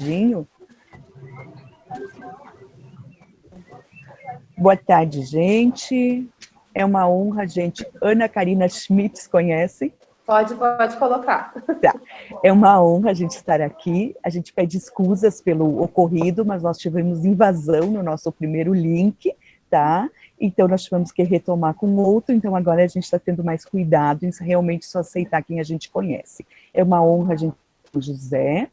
Dinho. Boa tarde, gente. É uma honra, gente. Ana Karina Schmitz, conhecem? Pode colocar. Tá. É uma honra a gente estar aqui. A gente pede escusas pelo ocorrido, mas nós tivemos invasão no nosso primeiro link, tá? Então nós tivemos que retomar com outro, então agora a gente está tendo mais cuidado em realmente só aceitar quem a gente conhece. É uma honra a gente ter o José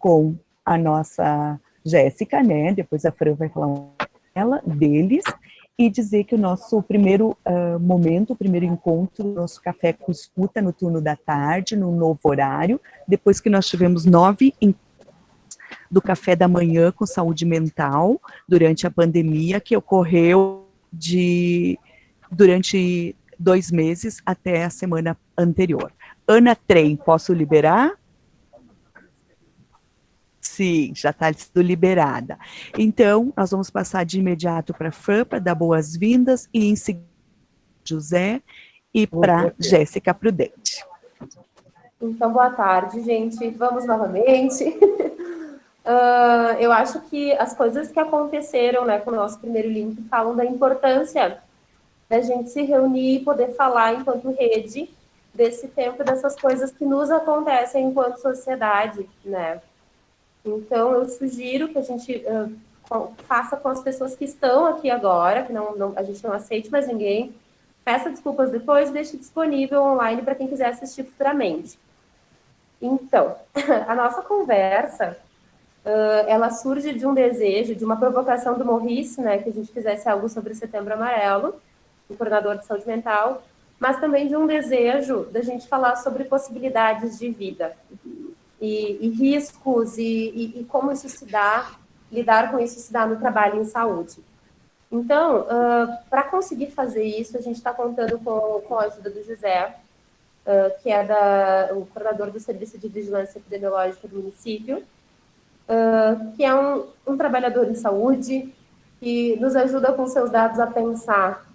com a nossa Jéssica, né? Depois a Fran vai falar deles, e dizer que o nosso primeiro momento, o primeiro encontro, nosso café com escuta no turno da tarde, no novo horário, depois que nós tivemos 9 do café da manhã com saúde mental, durante a pandemia, que ocorreu durante 2 meses até a semana anterior. Ana Trem, posso liberar? Sim, já está sendo liberada. Então, nós vamos passar de imediato para a Fran, para dar boas-vindas, e em seguida, José, e para Jéssica Prudente. Então, boa tarde, gente. Vamos novamente. Eu acho que as coisas que aconteceram, né, com o nosso primeiro link falam da importância da gente se reunir e poder falar enquanto rede desse tempo, dessas coisas que nos acontecem enquanto sociedade, né? Então, eu sugiro que a gente faça com as pessoas que estão aqui agora, que a gente não aceite mais ninguém, peça desculpas depois e deixe disponível online para quem quiser assistir futuramente. Então, a nossa conversa, ela surge de um desejo, de uma provocação do Maurice, né, que a gente fizesse algo sobre o Setembro Amarelo, o coordenador de saúde mental, mas também de um desejo da gente falar sobre possibilidades de vida. E riscos, e como isso se dá, lidar com isso se dá no trabalho em saúde. Então, para conseguir fazer isso, a gente está contando com a ajuda do José, que é o coordenador do Serviço de Vigilância Epidemiológica do município, que é um trabalhador em saúde, que nos ajuda com seus dados a pensar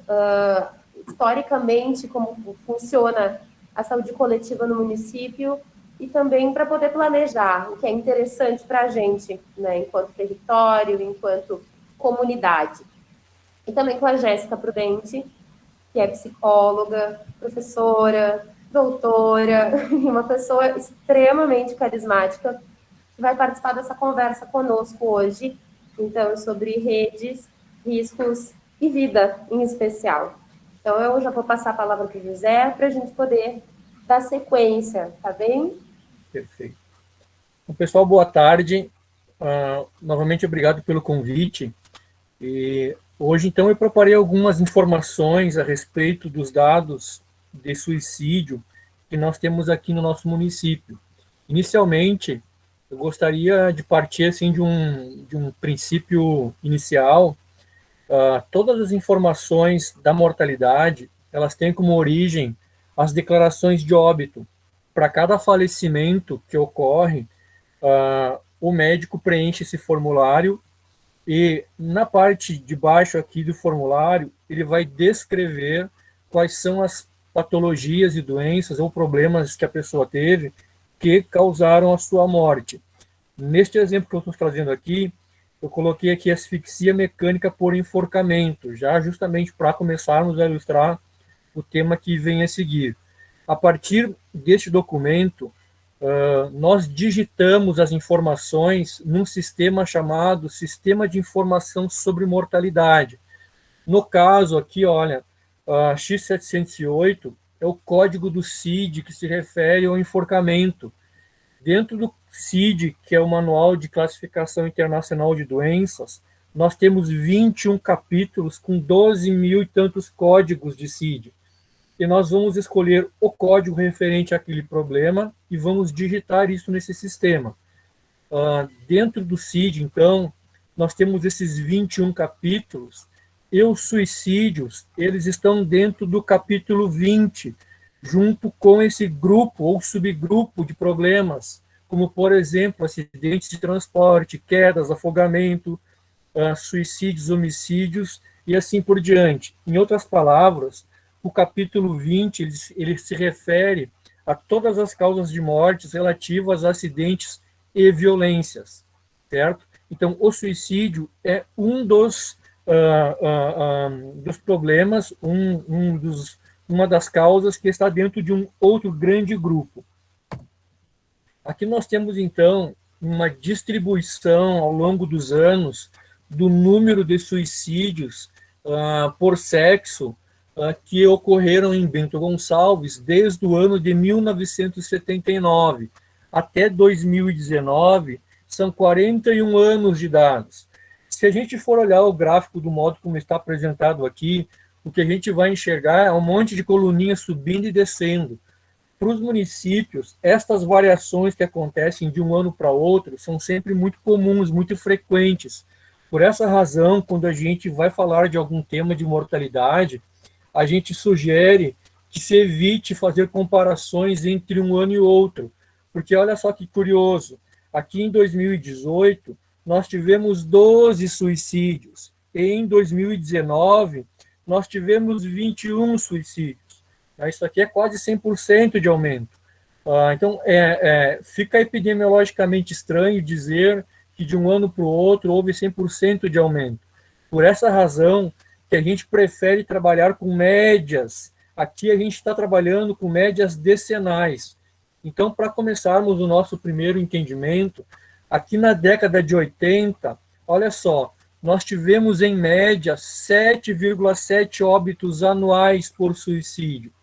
historicamente como funciona a saúde coletiva no município, e também para poder planejar o que é interessante para a gente, né, enquanto território, enquanto comunidade. E também com a Jéssica Prudente, que é psicóloga, professora, doutora, e uma pessoa extremamente carismática, que vai participar dessa conversa conosco hoje, então, sobre redes, riscos e vida, em especial. Então, eu já vou passar a palavra para o José, para a gente poder dar sequência, tá bem? Perfeito. Bom, pessoal, boa tarde. Novamente, obrigado pelo convite. E hoje, então, eu preparei algumas informações a respeito dos dados de suicídio que nós temos aqui no nosso município. Inicialmente, eu gostaria de partir assim, de um princípio inicial. Todas as informações da mortalidade, elas têm como origem as declarações de óbito. Para cada falecimento que ocorre, o médico preenche esse formulário e na parte de baixo aqui do formulário, ele vai descrever quais são as patologias e doenças ou problemas que a pessoa teve que causaram a sua morte. Neste exemplo que eu estou trazendo aqui, eu coloquei aqui asfixia mecânica por enforcamento, já justamente para começarmos a ilustrar o tema que vem a seguir. A partir deste documento, nós digitamos as informações num sistema chamado Sistema de Informação sobre Mortalidade. No caso aqui, olha, X708 é o código do CID que se refere ao enforcamento. Dentro do CID, que é o Manual de Classificação Internacional de Doenças, nós temos 21 capítulos com 12 mil e tantos códigos de CID. E nós vamos escolher o código referente àquele problema e vamos digitar isso nesse sistema. Dentro do CID, então, nós temos esses 21 capítulos, e os suicídios, eles estão dentro do capítulo 20, junto com esse grupo ou subgrupo de problemas, como, por exemplo, acidentes de transporte, quedas, afogamento, suicídios, homicídios e assim por diante. Em outras palavras, o capítulo 20, ele se refere a todas as causas de mortes relativas a acidentes e violências. certo? Então, o suicídio é um dos problemas, uma das causas que está dentro de um outro grande grupo. Aqui nós temos, então, uma distribuição ao longo dos anos do número de suicídios por sexo que ocorreram em Bento Gonçalves desde o ano de 1979 até 2019, são 41 anos de dados. Se a gente for olhar o gráfico do modo como está apresentado aqui, o que a gente vai enxergar é um monte de coluninhas subindo e descendo. Para os municípios, estas variações que acontecem de um ano para outro são sempre muito comuns, muito frequentes. Por essa razão, quando a gente vai falar de algum tema de mortalidade, a gente sugere que se evite fazer comparações entre um ano e outro, porque olha só que curioso, aqui em 2018, nós tivemos 12 suicídios, e em 2019, nós tivemos 21 suicídios. Isso aqui é quase 100% de aumento. Então, fica epidemiologicamente estranho dizer que de um ano para o outro houve 100% de aumento. Por essa razão que a gente prefere trabalhar com médias. Aqui a gente está trabalhando com médias decenais. Então, para começarmos o nosso primeiro entendimento, aqui na década de 80, olha só, nós tivemos em média 7,7 óbitos anuais por suicídio.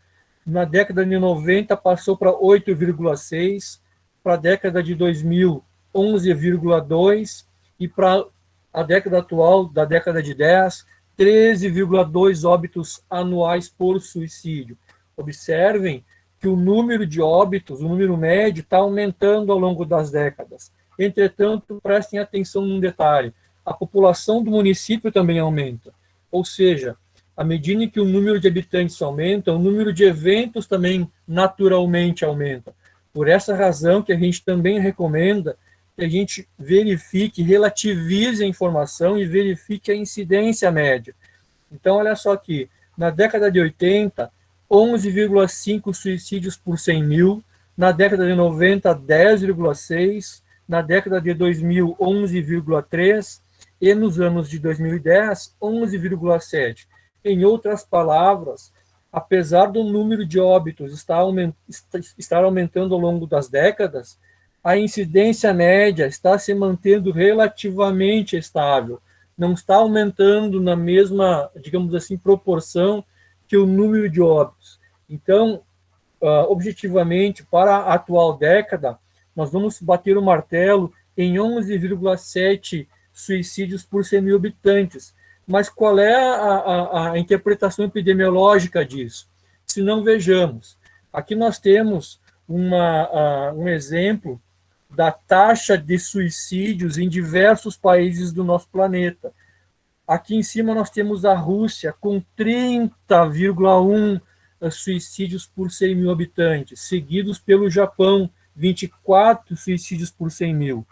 Na década de 90 passou para 8,6, para a década de 2000, 11,2 e para a década atual, da década de 10, 13,2 óbitos anuais por suicídio. Observem que o número de óbitos, o número médio, está aumentando ao longo das décadas. Entretanto, prestem atenção num detalhe, a população do município também aumenta, ou seja, à medida que o número de habitantes aumenta, o número de eventos também naturalmente aumenta. Por essa razão que a gente também recomenda que a gente verifique, relativize a informação e verifique a incidência média. Então, olha só aqui, na década de 80, 11,5 suicídios por 100 mil, na década de 90, 10,6, na década de 2000, 11,3 e nos anos de 2010, 11,7. Em outras palavras, apesar do número de óbitos estar aumentando ao longo das décadas, a incidência média está se mantendo relativamente estável, não está aumentando na mesma, digamos assim, proporção que o número de óbitos. Então, objetivamente, para a atual década, nós vamos bater o martelo em 11,7 suicídios por 100 mil habitantes. Mas qual é a interpretação epidemiológica disso? Se não, vejamos. Aqui nós temos um exemplo da taxa de suicídios em diversos países do nosso planeta. Aqui em cima nós temos a Rússia com 30,1 suicídios por 100 mil habitantes, seguidos pelo Japão, 24 suicídios por 100 mil.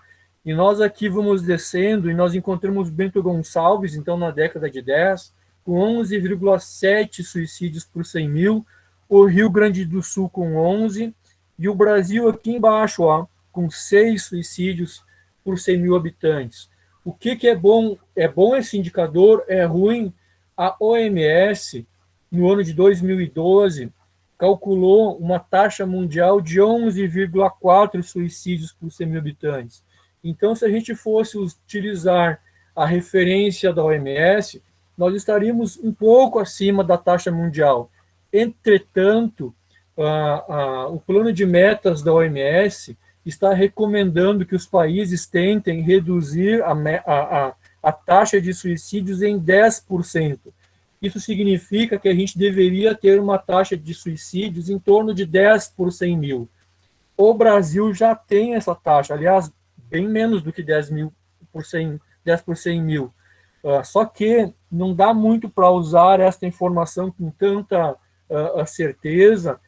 E nós aqui vamos descendo e nós encontramos Bento Gonçalves, então na década de 10, com 11,7 suicídios por 100 mil, o Rio Grande do Sul com 11, e o Brasil aqui embaixo, com 6 suicídios por 100 mil habitantes. O que é bom? É bom esse indicador? É ruim? A OMS, no ano de 2012, calculou uma taxa mundial de 11,4 suicídios por 100 mil habitantes. Então, se a gente fosse utilizar a referência da OMS, nós estaríamos um pouco acima da taxa mundial. Entretanto, o plano de metas da OMS está recomendando que os países tentem reduzir a taxa de suicídios em 10%. Isso significa que a gente deveria ter uma taxa de suicídios em torno de 10 por 100 mil. O Brasil já tem essa taxa, aliás, bem menos do que 10 por 100 mil. Só que não dá muito para usar esta informação com tanta certeza,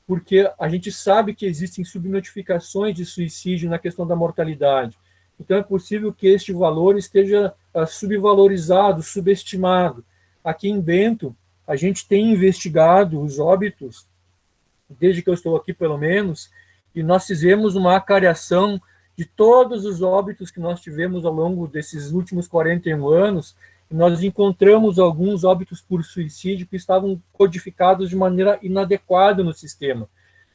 porque a gente sabe que existem subnotificações de suicídio na questão da mortalidade. Então é possível que este valor esteja subvalorizado, subestimado. Aqui em Bento, a gente tem investigado os óbitos, desde que eu estou aqui pelo menos, e nós fizemos uma acariação de todos os óbitos que nós tivemos ao longo desses últimos 41 anos, nós encontramos alguns óbitos por suicídio que estavam codificados de maneira inadequada no sistema.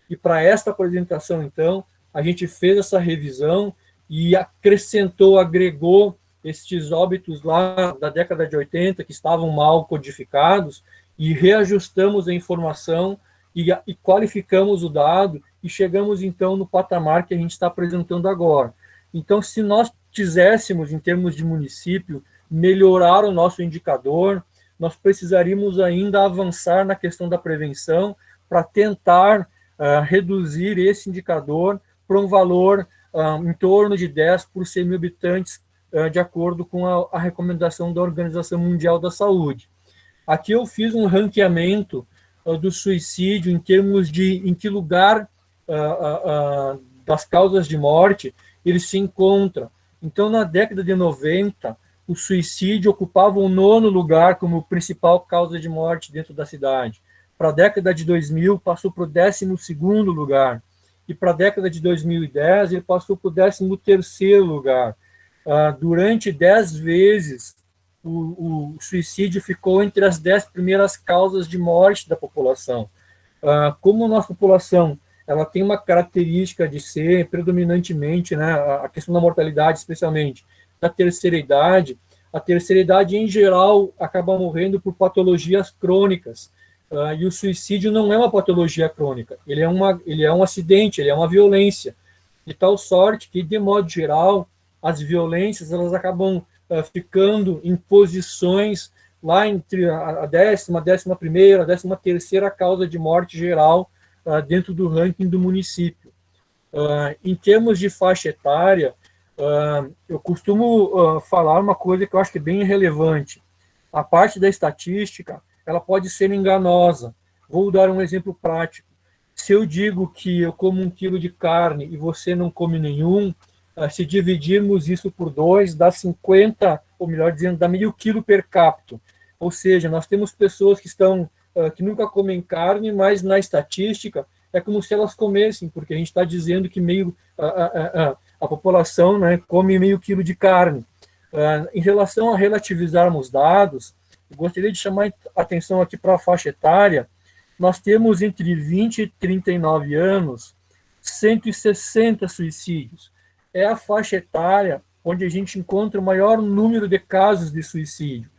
E para esta apresentação, então, a gente fez essa revisão e acrescentou, agregou estes óbitos lá da década de 80 que estavam mal codificados e reajustamos a informação e qualificamos o dado e chegamos, então, no patamar que a gente está apresentando agora. Então, se nós quiséssemos, em termos de município, melhorar o nosso indicador, nós precisaríamos ainda avançar na questão da prevenção para tentar reduzir esse indicador para um valor em torno de 10 por 100 mil habitantes, de acordo com a recomendação da Organização Mundial da Saúde. Aqui eu fiz um ranqueamento do suicídio em termos de em que lugar das causas de morte ele se encontra. Então, na década de 90, o suicídio ocupava o 9º lugar como principal causa de morte dentro da cidade. Para a década de 2000, passou para o 12º lugar. E para a década de 2010, ele passou para o 13º lugar. Durante 10 vezes, o suicídio ficou entre as 10 primeiras causas de morte da população. Como a nossa população ela tem uma característica de ser predominantemente, né, a questão da mortalidade, especialmente, da terceira idade, a terceira idade, em geral, acaba morrendo por patologias crônicas. E o suicídio não é uma patologia crônica, ele é um acidente, ele é uma violência. De tal sorte que, de modo geral, as violências elas acabam ficando em posições lá entre a 10ª, 11ª, 13ª causa de morte geral dentro do ranking do município. Em termos de faixa etária, eu costumo falar uma coisa que eu acho que é bem relevante. A parte da estatística, ela pode ser enganosa. Vou dar um exemplo prático. Se eu digo que eu como 1 quilo de carne e você não come nenhum, se dividirmos isso por 2, dá 50, ou melhor dizendo, dá meio quilo per capita. Ou seja, nós temos pessoas que nunca comem carne, mas na estatística é como se elas comessem, porque a gente está dizendo que a população, né, come meio quilo de carne. Em relação a relativizarmos dados, eu gostaria de chamar a atenção aqui para a faixa etária. Nós temos entre 20 e 39 anos 160 suicídios. É a faixa etária onde a gente encontra o maior número de casos de suicídio.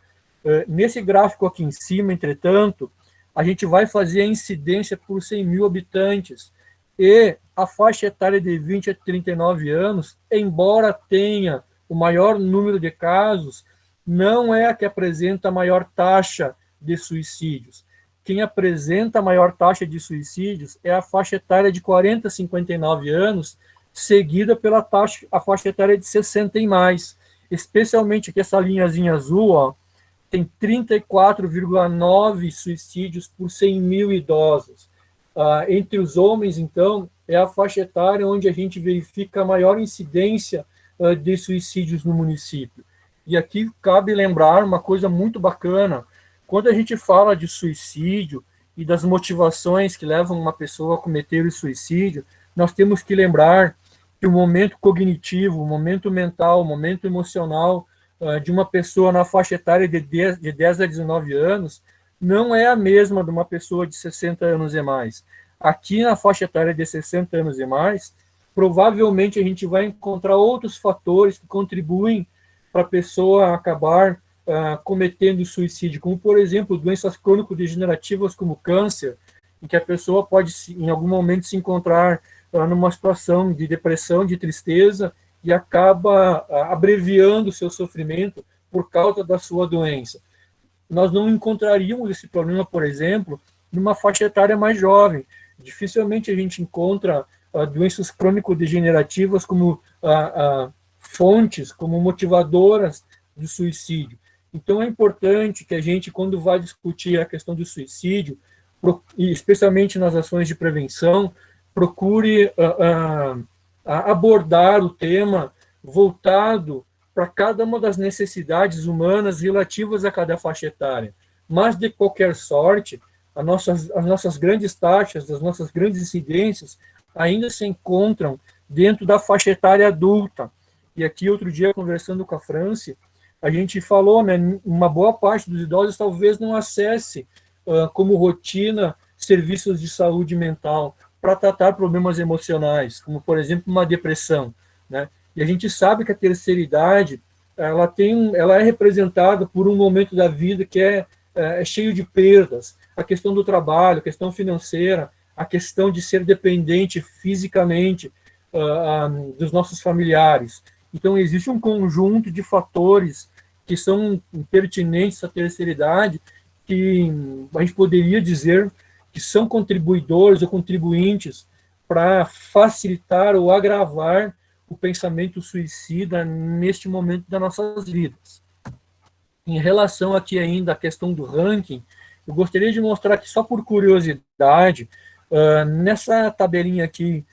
Nesse gráfico aqui em cima, entretanto, a gente vai fazer a incidência por 100 mil habitantes. E a faixa etária de 20 a 39 anos, embora tenha o maior número de casos, não é a que apresenta a maior taxa de suicídios. Quem apresenta a maior taxa de suicídios é a faixa etária de 40 a 59 anos, seguida pela a faixa etária de 60 e mais. Especialmente aqui essa linhazinha azul, ó, tem 34,9 suicídios por 100 mil idosos. Entre os homens, então, é a faixa etária onde a gente verifica a maior incidência de suicídios no município. E aqui cabe lembrar uma coisa muito bacana. Quando a gente fala de suicídio e das motivações que levam uma pessoa a cometer o suicídio, nós temos que lembrar que o momento cognitivo, o momento mental, o momento emocional de uma pessoa na faixa etária de 10 a 19 anos não é a mesma de uma pessoa de 60 anos e mais. Aqui na faixa etária de 60 anos e mais, provavelmente a gente vai encontrar outros fatores que contribuem para a pessoa acabar cometendo suicídio, como, por exemplo, doenças crônico-degenerativas como câncer, em que a pessoa pode, em algum momento, se encontrar numa situação de depressão, de tristeza, e acaba abreviando o seu sofrimento por causa da sua doença. Nós não encontraríamos esse problema, por exemplo, numa faixa etária mais jovem. Dificilmente a gente encontra doenças crônico-degenerativas como fontes, como motivadoras do suicídio. Então é importante que a gente, quando vai discutir a questão do suicídio, e especialmente nas ações de prevenção, procure abordar o tema voltado para cada uma das necessidades humanas relativas a cada faixa etária. Mas, de qualquer sorte, as nossas grandes taxas, as nossas grandes incidências ainda se encontram dentro da faixa etária adulta. E aqui, outro dia, conversando com a Franci, a gente falou, né, uma boa parte dos idosos talvez não acesse como rotina serviços de saúde mental para tratar problemas emocionais, como, por exemplo, uma depressão, né? E a gente sabe que a terceira idade, ela é representada por um momento da vida que é cheio de perdas, a questão do trabalho, a questão financeira, a questão de ser dependente fisicamente dos nossos familiares. Então, existe um conjunto de fatores que são pertinentes à terceira idade, que a gente poderia dizer que são contribuidores ou contribuintes para facilitar ou agravar o pensamento suicida neste momento das nossas vidas. Em relação aqui ainda à questão do ranking, eu gostaria de mostrar aqui, só por curiosidade, nessa tabelinha aqui,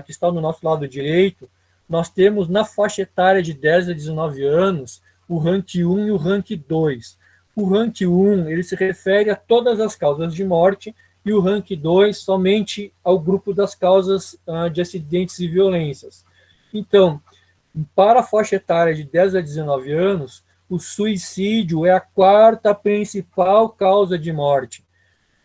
que está no nosso lado direito, nós temos na faixa etária de 10 a 19 anos o rank 1 e o rank 2. O rank 1 ele se refere a todas as causas de morte e o rank 2 somente ao grupo das causas de acidentes e violências. Então, para a faixa etária de 10 a 19 anos, o suicídio é a quarta principal causa de morte.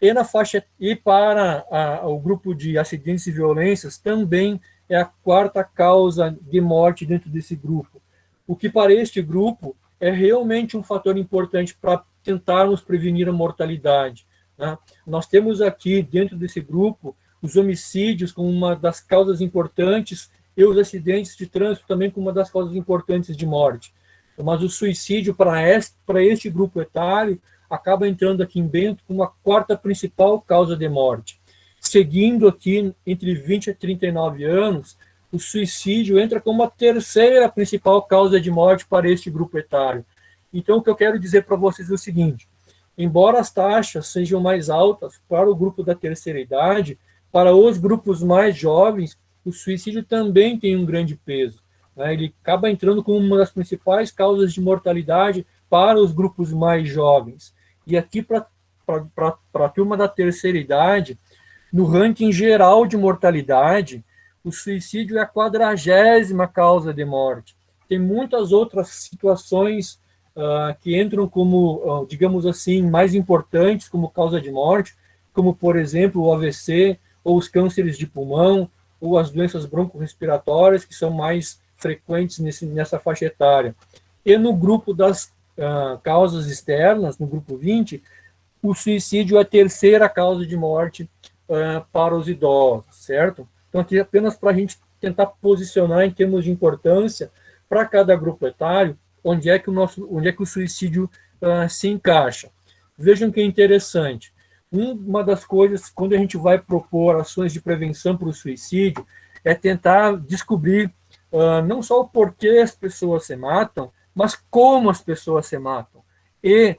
E para o grupo de acidentes e violências também é a quarta causa de morte dentro desse grupo. O que para este grupo é realmente um fator importante para tentarmos prevenir a mortalidade, né? Nós temos aqui dentro desse grupo os homicídios como uma das causas importantes e os acidentes de trânsito também como uma das causas importantes de morte. Mas o suicídio para este grupo etário acaba entrando aqui em Bento como a quarta principal causa de morte. Seguindo aqui, entre 20 a 39 anos, o suicídio entra como a terceira principal causa de morte para este grupo etário. Então, o que eu quero dizer para vocês é o seguinte: embora as taxas sejam mais altas para o grupo da terceira idade, para os grupos mais jovens, o suicídio também tem um grande peso, né? Ele acaba entrando como uma das principais causas de mortalidade para os grupos mais jovens. E aqui, para a turma da terceira idade, no ranking geral de mortalidade, o suicídio é a 40ª causa de morte. Tem muitas outras situações que entram como, digamos assim, mais importantes como causa de morte, como, por exemplo, o AVC, ou os cânceres de pulmão, ou as doenças broncorrespiratórias, que são mais frequentes nessa faixa etária. E no grupo das causas externas, no grupo 20, o suicídio é a terceira causa de morte para os idosos, certo? Então, aqui apenas para a gente tentar posicionar em termos de importância para cada grupo etário, onde é que o suicídio se encaixa. Vejam que é interessante. Uma das coisas, quando a gente vai propor ações de prevenção para o suicídio, é tentar descobrir não só o porquê as pessoas se matam, mas como as pessoas se matam. E,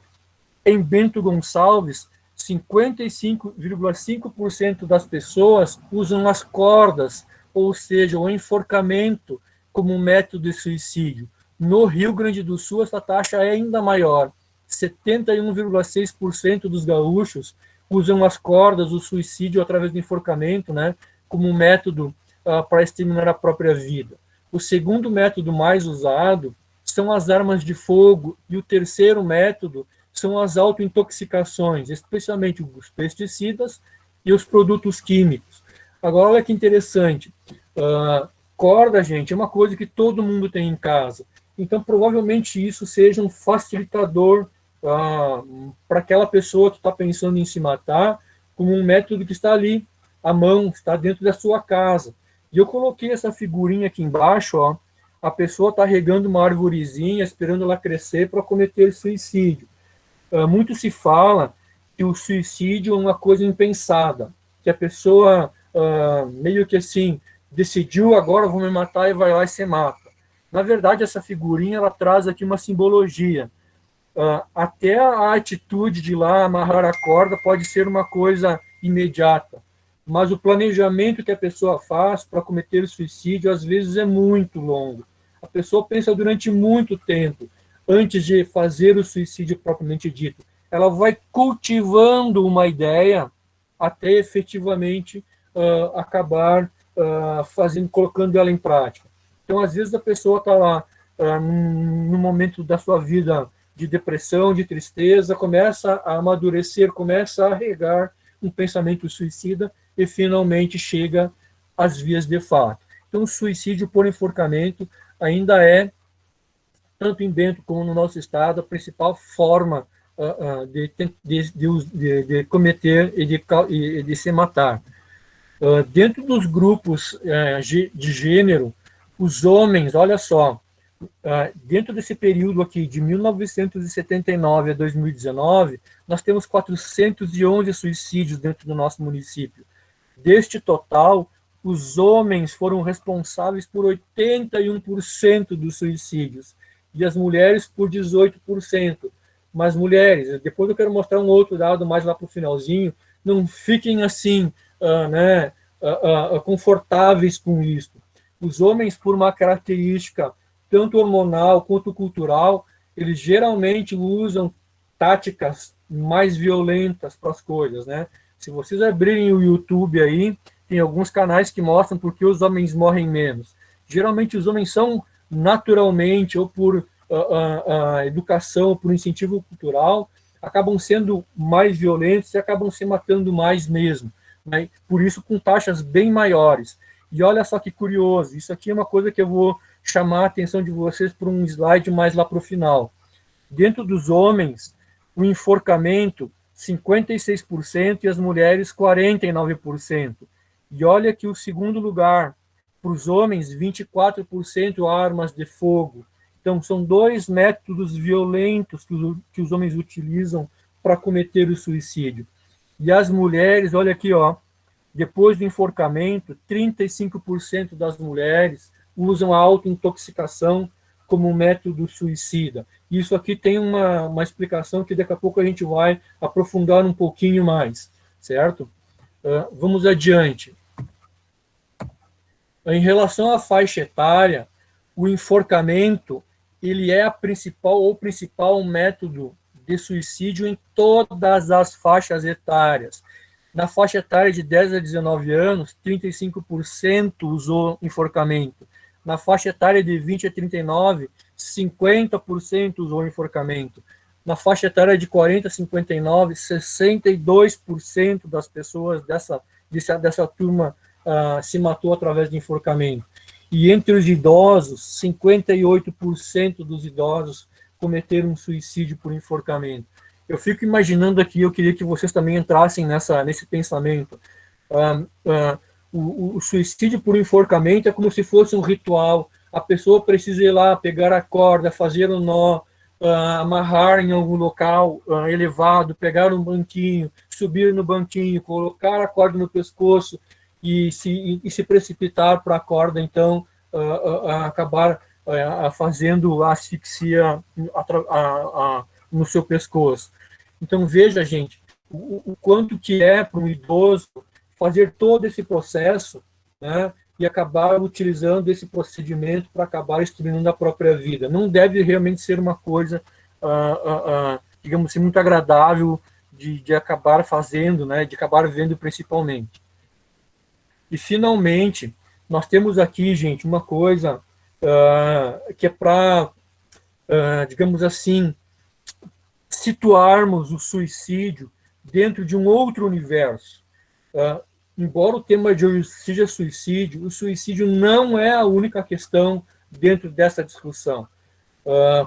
em Bento Gonçalves, 55,5% das pessoas usam as cordas, ou seja, o enforcamento, como um método de suicídio. No Rio Grande do Sul, essa taxa é ainda maior. 71,6% dos gaúchos usam as cordas, o suicídio através do enforcamento, né, como um método para exterminar a própria vida. O segundo método mais usado são as armas de fogo, e o terceiro método são as autointoxicações, especialmente os pesticidas e os produtos químicos. Agora, olha que interessante. Corda, gente, é uma coisa que todo mundo tem em casa. Então, provavelmente isso seja um facilitador para aquela pessoa que está pensando em se matar, como um método que está ali, à mão, está dentro da sua casa. E eu coloquei essa figurinha aqui embaixo, ó, a pessoa está regando uma arvorezinha, esperando ela crescer para cometer suicídio. Muito se fala que o suicídio é uma coisa impensada, que a pessoa meio que assim, decidiu, agora vou me matar, e vai lá e se mata. Na verdade, essa figurinha ela traz aqui uma simbologia. Até a atitude de ir lá amarrar a corda pode ser uma coisa imediata, mas o planejamento que a pessoa faz para cometer o suicídio às vezes é muito longo. A pessoa pensa durante muito tempo antes de fazer o suicídio propriamente dito. Ela vai cultivando uma ideia até efetivamente acabar colocando ela em prática. Então, às vezes, a pessoa está lá no momento da sua vida de depressão, de tristeza, começa a amadurecer, começa a regar um pensamento suicida e finalmente chega às vias de fato. Então, o suicídio por enforcamento ainda é, tanto em Bento como no nosso estado, a principal forma de cometer e de se matar. Dentro dos grupos de gênero, os homens, olha só, dentro desse período aqui, de 1979 a 2019, nós temos 411 suicídios dentro do nosso município. Deste total, os homens foram responsáveis por 81% dos suicídios e as mulheres por 18%. Mas mulheres, depois eu quero mostrar um outro dado mais lá para o finalzinho, não fiquem assim, confortáveis com isso. Os homens, por uma característica tanto hormonal quanto cultural, eles geralmente usam táticas mais violentas para as coisas, né? Se vocês abrirem o YouTube aí, tem alguns canais que mostram por que os homens morrem menos. Geralmente os homens são naturalmente, ou por educação, por incentivo cultural, acabam sendo mais violentos e acabam se matando mais mesmo, né? Por isso com taxas bem maiores. E olha só que curioso, isso aqui é uma coisa que eu vou chamar a atenção de vocês para um slide mais lá para o final. Dentro dos homens, o enforcamento, 56%, e as mulheres, 49%. E olha que o segundo lugar, para os homens, 24% armas de fogo. Então, são dois métodos violentos que os homens utilizam para cometer o suicídio. E as mulheres, olha aqui, ó, depois do enforcamento, 35% das mulheres usam a autointoxicação como um método suicida. Isso aqui tem uma explicação que daqui a pouco a gente vai aprofundar um pouquinho mais, certo? Vamos adiante. Em relação à faixa etária, o enforcamento ele é o principal método de suicídio em todas as faixas etárias. Na faixa etária de 10 a 19 anos, 35% usou enforcamento. Na faixa etária de 20 a 39, 50% usou enforcamento. Na faixa etária de 40 a 59, 62% das pessoas dessa turma se matou através de enforcamento. E entre os idosos, 58% dos idosos cometeram um suicídio por enforcamento. Eu fico imaginando aqui, eu queria que vocês também entrassem nesse pensamento. O suicídio por enforcamento é como se fosse um ritual. A pessoa precisa ir lá, pegar a corda, fazer um nó, amarrar em algum local elevado, pegar um banquinho, subir no banquinho, colocar a corda no pescoço e se precipitar para a corda, então, acabar fazendo a asfixia no seu pescoço. Então, veja, gente, o quanto que é para um idoso fazer todo esse processo, né, e acabar utilizando esse procedimento para acabar destruindo a própria vida. Não deve realmente ser uma coisa, digamos assim, muito agradável de acabar fazendo, né, de acabar vendo principalmente. E, finalmente, nós temos aqui, gente, uma coisa que é para, digamos assim, situarmos o suicídio dentro de um outro universo. Embora o tema de hoje seja suicídio, o suicídio não é a única questão dentro dessa discussão.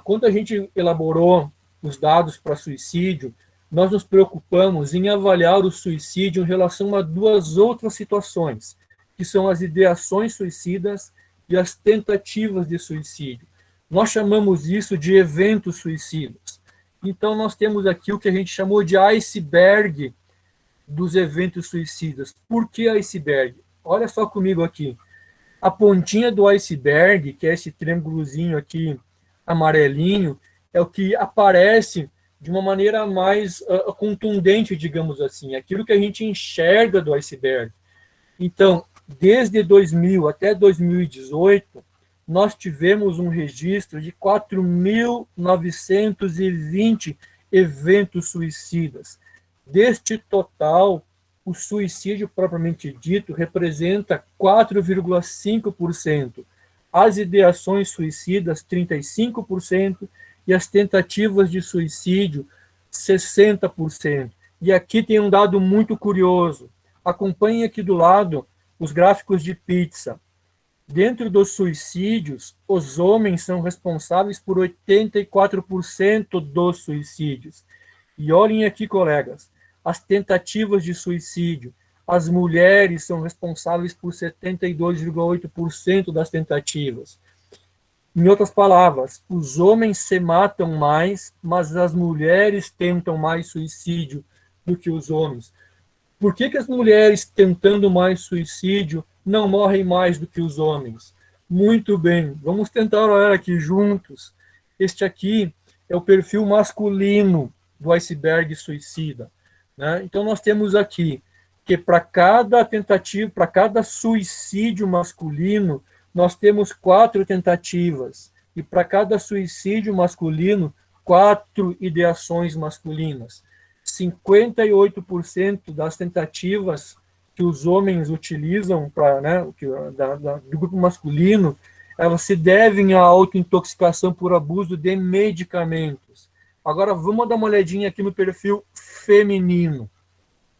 Quando a gente elaborou os dados para suicídio, nós nos preocupamos em avaliar o suicídio em relação a duas outras situações, que são as ideações suicidas e as tentativas de suicídio. Nós chamamos isso de eventos suicidas. Então, nós temos aqui o que a gente chamou de iceberg dos eventos suicidas. Por que iceberg? Olha só comigo aqui. A pontinha do iceberg, que é esse triângulozinho aqui amarelinho, é o que aparece de uma maneira mais contundente, digamos assim, aquilo que a gente enxerga do iceberg. Então, desde 2000 até 2018, nós tivemos um registro de 4.920 eventos suicidas. Deste total, o suicídio propriamente dito representa 4,5%, as ideações suicidas 35% e as tentativas de suicídio 60%. E aqui tem um dado muito curioso. Acompanhem aqui do lado os gráficos de pizza. Dentro dos suicídios, os homens são responsáveis por 84% dos suicídios. E olhem aqui, colegas, as tentativas de suicídio. As mulheres são responsáveis por 72,8% das tentativas. Em outras palavras, os homens se matam mais, mas as mulheres tentam mais suicídio do que os homens. Por que as mulheres tentando mais suicídio não morrem mais do que os homens? Muito bem, vamos tentar olhar aqui juntos. Este aqui é o perfil masculino do iceberg suicida, né? Então nós temos aqui que para cada tentativa, para cada suicídio masculino, nós temos 4 tentativas. E para cada suicídio masculino, 4 ideações masculinas. 58% das tentativas que os homens utilizam do grupo masculino, elas se devem à autointoxicação por abuso de medicamentos. Agora vamos dar uma olhadinha aqui no perfil feminino.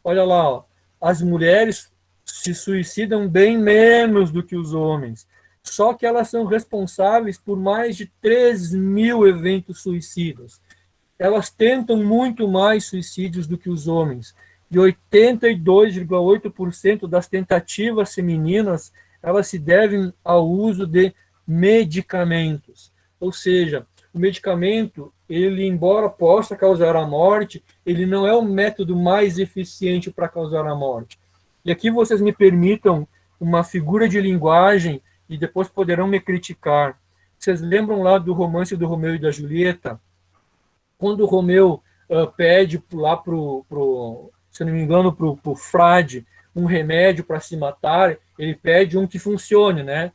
Olha lá, ó, as mulheres se suicidam bem menos do que os homens, só que elas são responsáveis por mais de 3.000 eventos suicidas. Elas tentam muito mais suicídios do que os homens. E 82,8% das tentativas femininas, elas se devem ao uso de medicamentos. Ou seja, o medicamento, ele, embora possa causar a morte, ele não é o método mais eficiente para causar a morte. E aqui vocês me permitam uma figura de linguagem e depois poderão me criticar. Vocês lembram lá do romance do Romeu e da Julieta? Quando o Romeu pede lá se não me engano, para o frade um remédio para se matar, ele pede um que funcione, né?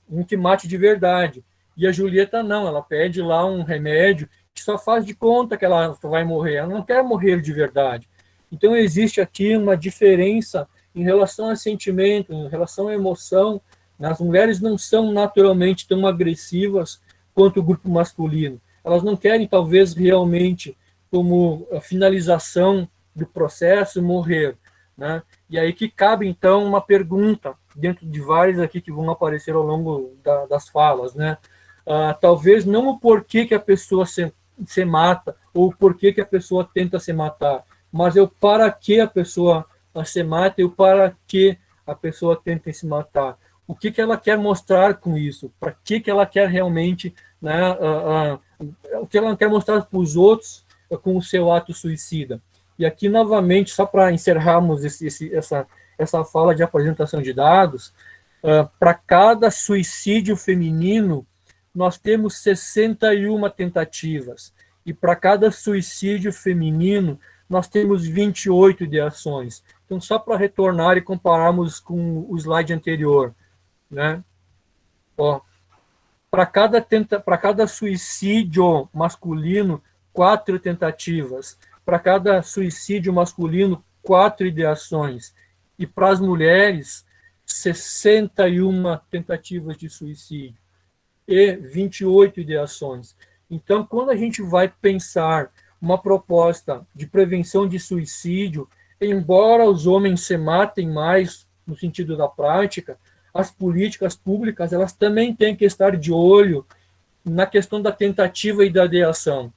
Um que mate de verdade. E a Julieta não, ela pede lá um remédio que só faz de conta que ela vai morrer, ela não quer morrer de verdade. Então existe aqui uma diferença em relação a sentimento, em relação à emoção. As mulheres não são naturalmente tão agressivas quanto o grupo masculino. Elas não querem, talvez, realmente, como a finalização do processo, morrer, né? E aí que cabe, então, uma pergunta, dentro de várias aqui que vão aparecer ao longo das falas, né? Talvez não o porquê que a pessoa se mata, ou o porquê que a pessoa tenta se matar, mas é o para que a pessoa se mata e o para que a pessoa tenta se matar. O que ela quer mostrar com isso? Para que ela quer realmente, né, o que ela quer mostrar para os outros com o seu ato suicida? E aqui, novamente, só para encerrarmos essa fala de apresentação de dados, para cada suicídio feminino, nós temos 61 tentativas. E para cada suicídio feminino, nós temos 28 ideações. Então, só para retornar e compararmos com o slide anterior, né? Para cada suicídio masculino, 4 tentativas. Para cada suicídio masculino, 4 ideações. E para as mulheres, 61 tentativas de suicídio e 28 ideações. Então, quando a gente vai pensar uma proposta de prevenção de suicídio, embora os homens se matem mais no sentido da prática, as políticas públicas, elas também têm que estar de olho na questão da tentativa e da ideação.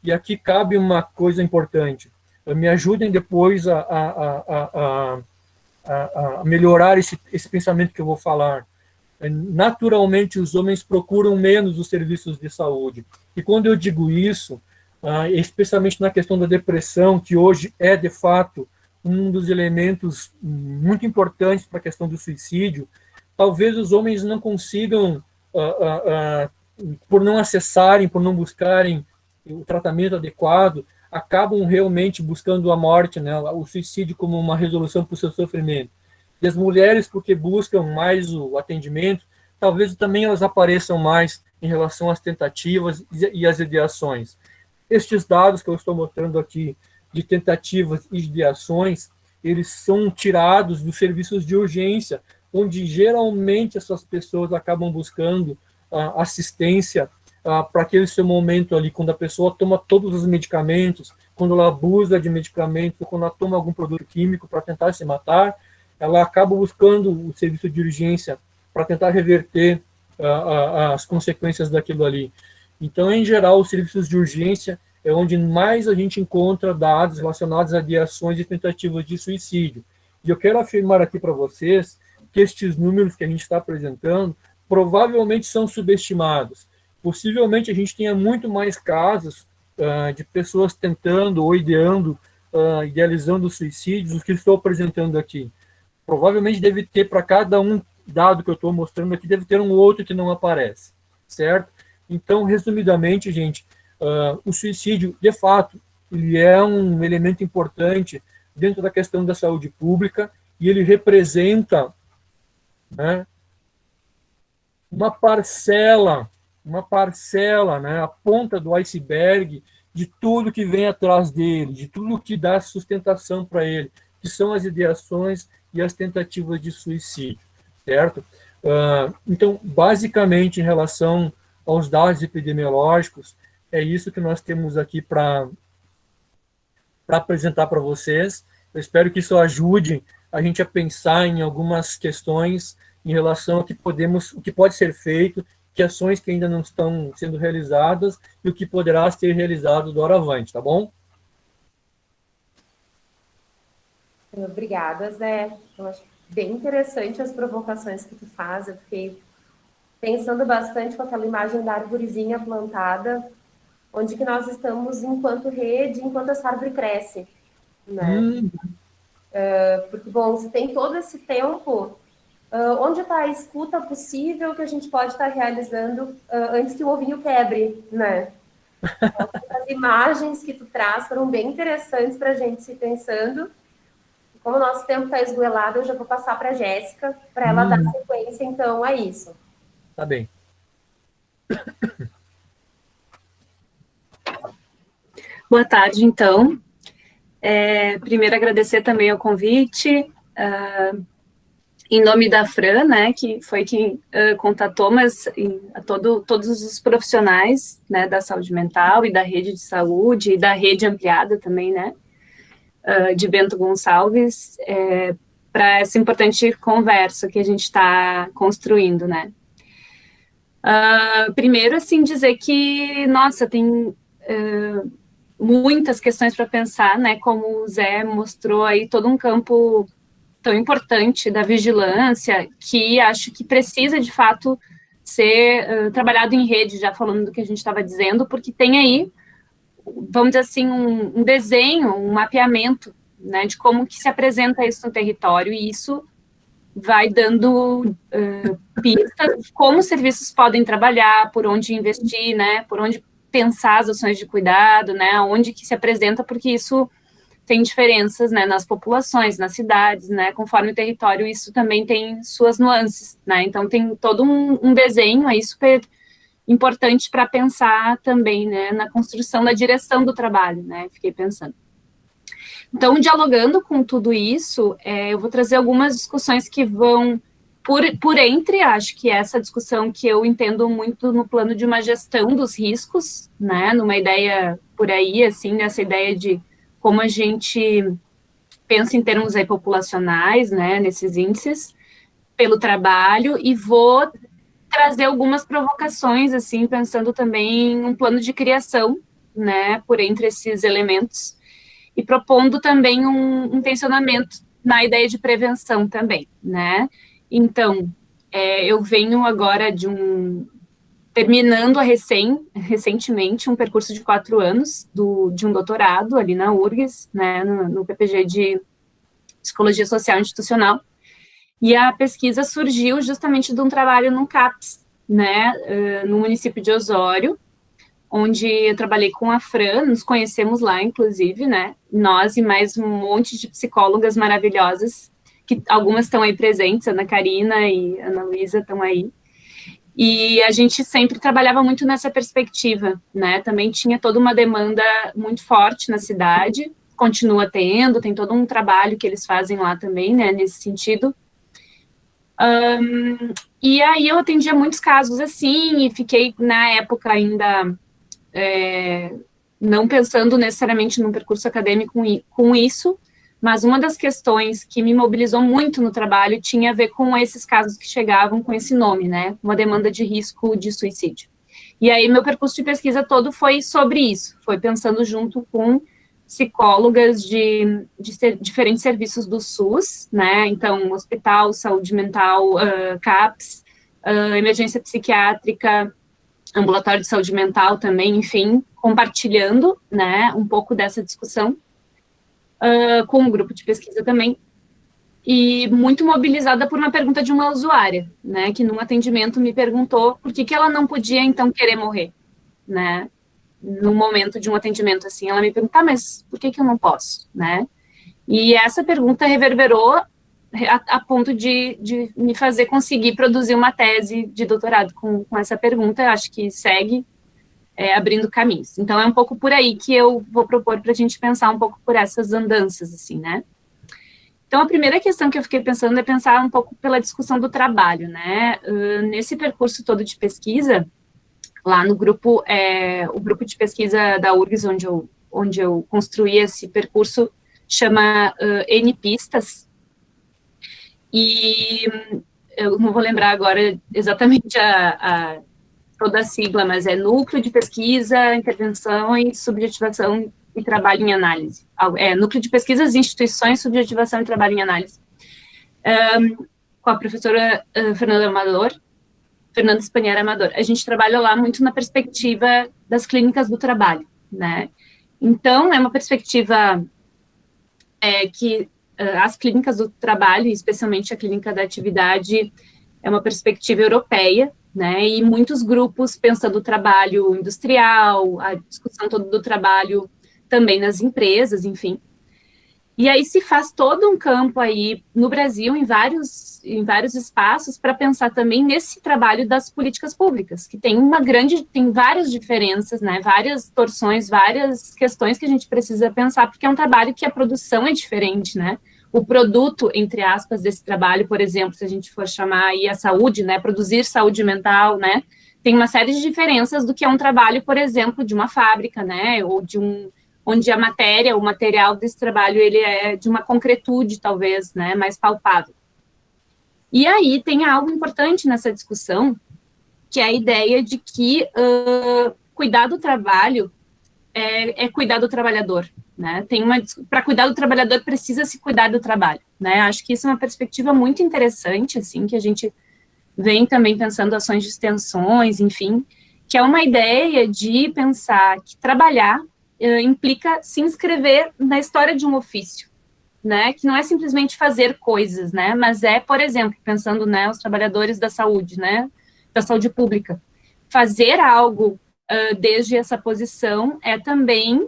E aqui cabe uma coisa importante. Me ajudem depois a melhorar esse pensamento que eu vou falar. Naturalmente, os homens procuram menos os serviços de saúde. E quando eu digo isso, especialmente na questão da depressão, que hoje é, de fato, um dos elementos muito importantes para a questão do suicídio, talvez os homens não consigam, por não acessarem, por não buscarem o tratamento adequado, acabam realmente buscando a morte, né, o suicídio como uma resolução para o seu sofrimento. E as mulheres, porque buscam mais o atendimento, talvez também elas apareçam mais em relação às tentativas e às ideações. Estes dados que eu estou mostrando aqui, de tentativas e ideações, eles são tirados dos serviços de urgência, onde geralmente essas pessoas acabam buscando assistência para aquele seu momento ali, quando a pessoa toma todos os medicamentos, quando ela abusa de medicamentos, quando ela toma algum produto químico para tentar se matar, ela acaba buscando o serviço de urgência para tentar reverter as consequências daquilo ali. Então, em geral, os serviços de urgência é onde mais a gente encontra dados relacionados a ideações e tentativas de suicídio. E eu quero afirmar aqui para vocês que estes números que a gente está apresentando provavelmente são subestimados. Possivelmente a gente tenha muito mais casos de pessoas tentando ou idealizando suicídios do que estou apresentando aqui. Provavelmente deve ter, para cada um dado que eu estou mostrando aqui, deve ter um outro que não aparece, certo? Então, resumidamente, gente, o suicídio, de fato, ele é um elemento importante dentro da questão da saúde pública e ele representa, né, uma parcela, né, a ponta do iceberg de tudo que vem atrás dele, de tudo que dá sustentação para ele, que são as ideações e as tentativas de suicídio, certo? Então, basicamente, em relação aos dados epidemiológicos, é isso que nós temos aqui para apresentar para vocês. Eu espero que isso ajude a gente a pensar em algumas questões em relação ao que o que pode ser feito, que ações que ainda não estão sendo realizadas e o que poderá ser realizado do avante, tá bom? Obrigada, Zé. Eu acho bem interessante as provocações que tu faz. Eu fiquei pensando bastante com aquela imagem da arvorezinha plantada, onde que nós estamos enquanto rede, enquanto essa árvore cresce, né? Porque, bom, se tem todo esse tempo, onde está a escuta possível que a gente pode estar realizando antes que o ovinho quebre, né? Então, as imagens que tu traz foram bem interessantes para a gente se pensando. Como o nosso tempo está esgoelado, eu já vou passar para a Jéssica, para ela dar sequência, então, a isso. Tá bem. Boa tarde, então. Primeiro, agradecer também o convite, em nome da Fran, né, que foi quem contatou, mas a todos os profissionais, né, da saúde mental e da rede de saúde e da rede ampliada também, né, de Bento Gonçalves, para essa importante conversa que a gente está construindo, né. Primeiro, assim, dizer que, nossa, tem muitas questões para pensar, né, como o Zé mostrou aí todo um campo tão importante da vigilância, que acho que precisa, de fato, ser trabalhado em rede, já falando do que a gente estava dizendo, porque tem aí, vamos dizer assim, um desenho, um mapeamento, né, de como que se apresenta isso no território, e isso vai dando pistas de como os serviços podem trabalhar, por onde investir, né, por onde pensar as ações de cuidado, né, onde que se apresenta, porque isso tem diferenças, né, nas populações, nas cidades, né, conforme o território, isso também tem suas nuances, né, então tem todo um desenho aí super importante para pensar também, né, na construção da direção do trabalho, né, fiquei pensando. Então, dialogando com tudo isso, eu vou trazer algumas discussões que vão por entre, acho que essa discussão que eu entendo muito no plano de uma gestão dos riscos, né, numa ideia por aí, assim, nessa ideia de como a gente pensa em termos aí populacionais, né, nesses índices, pelo trabalho, e vou trazer algumas provocações, assim, pensando também em um plano de criação, né, por entre esses elementos, e propondo também um tensionamento na ideia de prevenção também, né. Então, eu venho agora terminando recentemente um percurso de 4 anos de um doutorado ali na URGS, né, no PPG de Psicologia Social Institucional, e a pesquisa surgiu justamente de um trabalho no CAPS, né, no município de Osório, onde eu trabalhei com a Fran, nos conhecemos lá, inclusive, né, nós e mais um monte de psicólogas maravilhosas, que algumas estão aí presentes, Ana Karina e Ana Luísa estão aí, e a gente sempre trabalhava muito nessa perspectiva, né, também tinha toda uma demanda muito forte na cidade, continua tendo, tem todo um trabalho que eles fazem lá também, né, nesse sentido. E aí eu atendia muitos casos assim, e fiquei, na época, ainda não pensando necessariamente num percurso acadêmico com isso, mas uma das questões que me mobilizou muito no trabalho tinha a ver com esses casos que chegavam com esse nome, né, uma demanda de risco de suicídio. E aí meu percurso de pesquisa todo foi sobre isso, foi pensando junto com psicólogas de diferentes serviços do SUS, né, então hospital, saúde mental, CAPS, emergência psiquiátrica, ambulatório de saúde mental também, enfim, compartilhando, né, um pouco dessa discussão com um grupo de pesquisa também, e muito mobilizada por uma pergunta de uma usuária, né, que num atendimento me perguntou por que ela não podia, então, querer morrer, né, no momento de um atendimento, assim, ela me perguntou, mas por que eu não posso, né, e essa pergunta reverberou a ponto de me fazer conseguir produzir uma tese de doutorado com essa pergunta. Eu acho que segue abrindo caminhos. Então, é um pouco por aí que eu vou propor para a gente pensar um pouco por essas andanças, assim, né. Então, a primeira questão que eu fiquei pensando é pensar um pouco pela discussão do trabalho, né. Nesse percurso todo de pesquisa, lá no grupo, o grupo de pesquisa da URGS, onde eu construí esse percurso, chama N-Pistas, e eu não vou lembrar agora exatamente toda a sigla, mas é Núcleo de Pesquisa, Intervenções, Subjetivação e Trabalho em Análise. Núcleo de Pesquisas, Instituições, Subjetivação e Trabalho em Análise. Com a professora Fernanda Spaniera Amador. A gente trabalha lá muito na perspectiva das clínicas do trabalho, né? Então, é uma perspectiva que as clínicas do trabalho, especialmente a clínica da atividade, é uma perspectiva europeia, né, e muitos grupos pensando o trabalho industrial, a discussão toda do trabalho também nas empresas, enfim. E aí se faz todo um campo aí no Brasil, em vários espaços, para pensar também nesse trabalho das políticas públicas, que tem várias diferenças, né, várias torções, várias questões que a gente precisa pensar, porque é um trabalho que a produção é diferente, né. O produto, entre aspas, desse trabalho, por exemplo, se a gente for chamar aí a saúde, né, produzir saúde mental, né, tem uma série de diferenças do que é um trabalho, por exemplo, de uma fábrica, né, ou onde a matéria, o material desse trabalho, ele é de uma concretude, talvez, né, mais palpável. E aí tem algo importante nessa discussão, que é a ideia de que cuidar do trabalho é cuidar do trabalhador, né? Para cuidar do trabalhador precisa se cuidar do trabalho, né? Acho que isso é uma perspectiva muito interessante, assim, que a gente vem também pensando ações de extensões, enfim, que é uma ideia de pensar que trabalhar implica se inscrever na história de um ofício, né? Que não é simplesmente fazer coisas, né? Mas por exemplo, pensando, né, os trabalhadores da saúde, né? Da saúde pública, fazer algo desde essa posição é também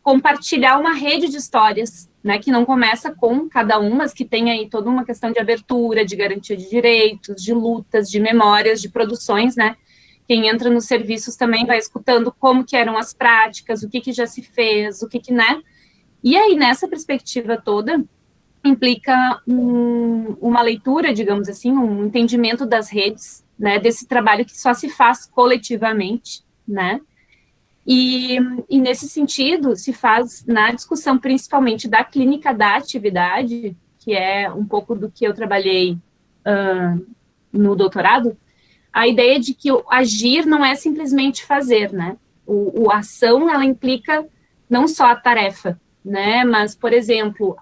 compartilhar uma rede de histórias, né, que não começa com cada uma, mas que tem aí toda uma questão de abertura, de garantia de direitos, de lutas, de memórias, de produções, né. Quem entra nos serviços também vai escutando como que eram as práticas, o que já se fez, né. E aí, nessa perspectiva toda, implica uma leitura, digamos assim, um entendimento das redes, né, desse trabalho que só se faz coletivamente, né, e nesse sentido se faz na discussão principalmente da clínica da atividade, que é um pouco do que eu trabalhei no doutorado, a ideia de que o agir não é simplesmente fazer, né, a ação, ela implica não só a tarefa, né, mas, por exemplo,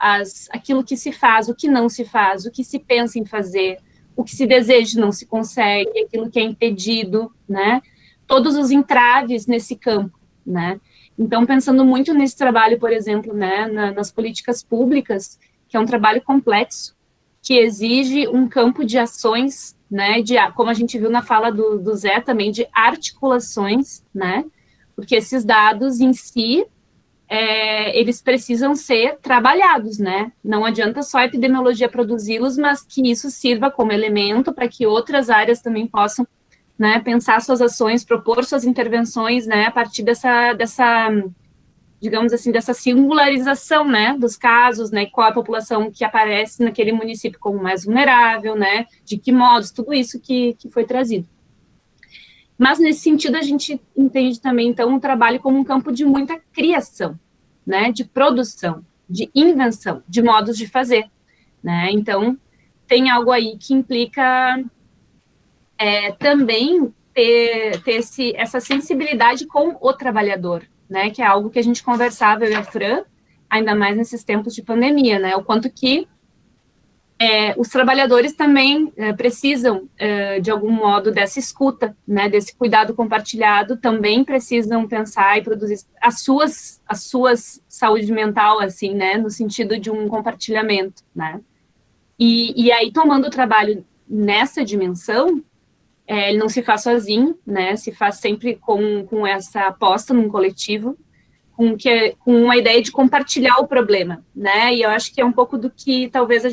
aquilo que se faz, o que não se faz, o que se pensa em fazer, o que se deseja não se consegue, aquilo que é impedido, né, todos os entraves nesse campo, né. Então, pensando muito nesse trabalho, por exemplo, né, nas políticas públicas, que é um trabalho complexo, que exige um campo de ações, né, como a gente viu na fala do Zé também, de articulações, né, porque esses dados em si, eles precisam ser trabalhados, né? Não adianta só a epidemiologia produzi-los, mas que isso sirva como elemento para que outras áreas também possam, né, pensar suas ações, propor suas intervenções, né, a partir digamos assim, dessa singularização, né, dos casos, né, qual a população que aparece naquele município como mais vulnerável, né, de que modos, tudo isso que foi trazido. Mas, nesse sentido, a gente entende também, então, o trabalho como um campo de muita criação, né, de produção, de invenção, de modos de fazer, né, então, tem algo aí que implica também ter essa sensibilidade com o trabalhador, né, que é algo que a gente conversava, eu e a Fran, ainda mais nesses tempos de pandemia, né, o quanto que os trabalhadores também precisam, de algum modo, dessa escuta, né, desse cuidado compartilhado, também precisam pensar e produzir a suas saúde mental, assim, né, no sentido de um compartilhamento, né, e aí, tomando o trabalho nessa dimensão, ele não se faz sozinho, né, se faz sempre com essa aposta num coletivo, com uma ideia de compartilhar o problema, né, e eu acho que é um pouco do que talvez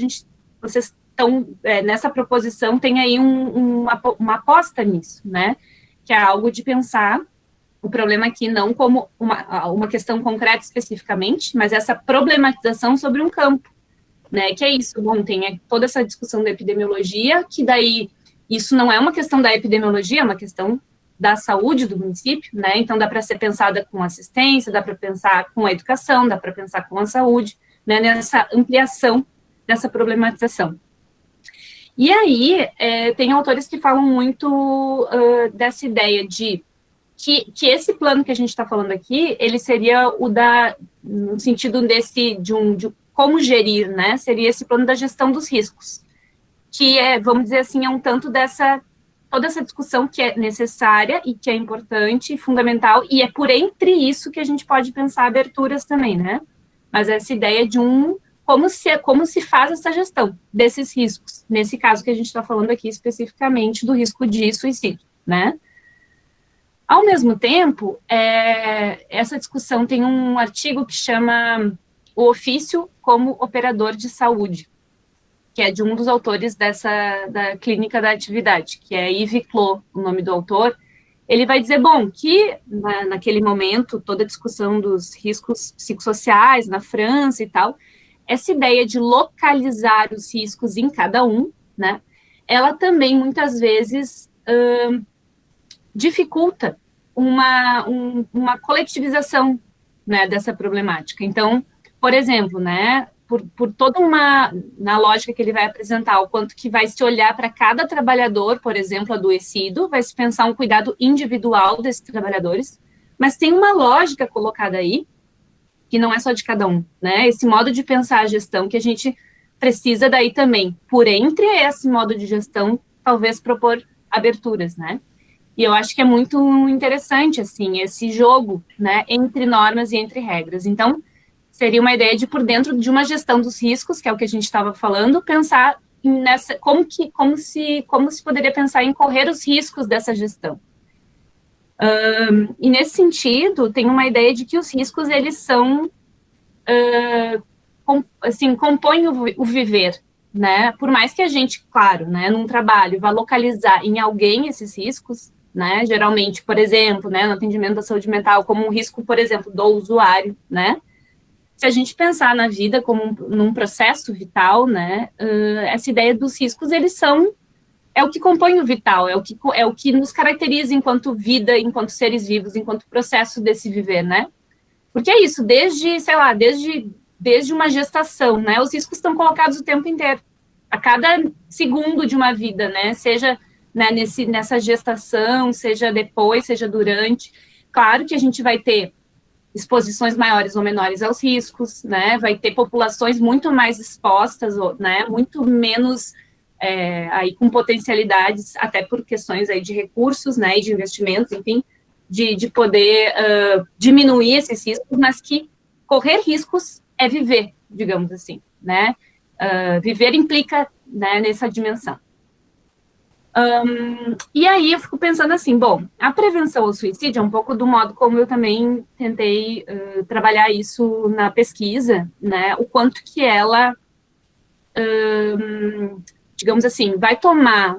vocês estão, nessa proposição, tem aí uma aposta nisso, né, que é algo de pensar o problema aqui não como uma questão concreta especificamente, mas essa problematização sobre um campo, né, que é isso, bom, tem toda essa discussão da epidemiologia, que daí isso não é uma questão da epidemiologia, é uma questão da saúde do município, né, então dá para ser pensada com assistência, dá para pensar com a educação, dá para pensar com a saúde, né, nessa ampliação dessa problematização. E aí, tem autores que falam muito dessa ideia de que esse plano que a gente está falando aqui, ele seria no sentido de como gerir, né, seria esse plano da gestão dos riscos, que vamos dizer assim, um tanto toda essa discussão que é necessária e que é importante, fundamental, e é por entre isso que a gente pode pensar aberturas também, né, mas essa ideia de como se faz essa gestão desses riscos, nesse caso que a gente está falando aqui especificamente do risco de suicídio, né. Ao mesmo tempo, essa discussão tem um artigo que chama O Ofício como Operador de Saúde, que é de um dos autores da Clínica da Atividade, que é Yves Clos, o nome do autor. Ele vai dizer, bom, que naquele momento, toda a discussão dos riscos psicossociais na França e tal, essa ideia de localizar os riscos em cada um, né, ela também, muitas vezes, dificulta uma coletivização, né, dessa problemática. Então, por exemplo, né, por toda na lógica que ele vai apresentar, o quanto que vai se olhar para cada trabalhador, por exemplo, adoecido, vai se pensar um cuidado individual desses trabalhadores, mas tem uma lógica colocada aí, que não é só de cada um, né, esse modo de pensar a gestão que a gente precisa daí também, por entre esse modo de gestão, talvez propor aberturas, né, e eu acho que é muito interessante, assim, esse jogo, né, entre normas e entre regras. Então, seria uma ideia de, por dentro de uma gestão dos riscos, que é o que a gente estava falando, pensar nessa, como se poderia pensar em correr os riscos dessa gestão. E nesse sentido, tem uma ideia de que os riscos, eles são, compõem o viver, né, por mais que a gente, claro, né, num trabalho, vá localizar em alguém esses riscos, né, geralmente, por exemplo, né, no atendimento da saúde mental, como um risco, por exemplo, do usuário, né, se a gente pensar na vida como num processo vital, né, essa ideia dos riscos, eles é o que compõe o vital, é o que nos caracteriza enquanto vida, enquanto seres vivos, enquanto processo desse viver, né? Porque é isso, desde uma gestação, né? Os riscos estão colocados o tempo inteiro, a cada segundo de uma vida, né? Seja, né, nessa gestação, seja depois, seja durante. Claro que a gente vai ter exposições maiores ou menores aos riscos, né? Vai ter populações muito mais expostas, né? Muito menos aí com potencialidades, até por questões aí de recursos, né, e de investimentos, enfim, de poder diminuir esses riscos, mas que correr riscos é viver, digamos assim, né, viver implica, né, nessa dimensão. E aí eu fico pensando assim, bom, a prevenção ao suicídio é um pouco do modo como eu também tentei trabalhar isso na pesquisa, né, o quanto que ela digamos assim, vai tomar,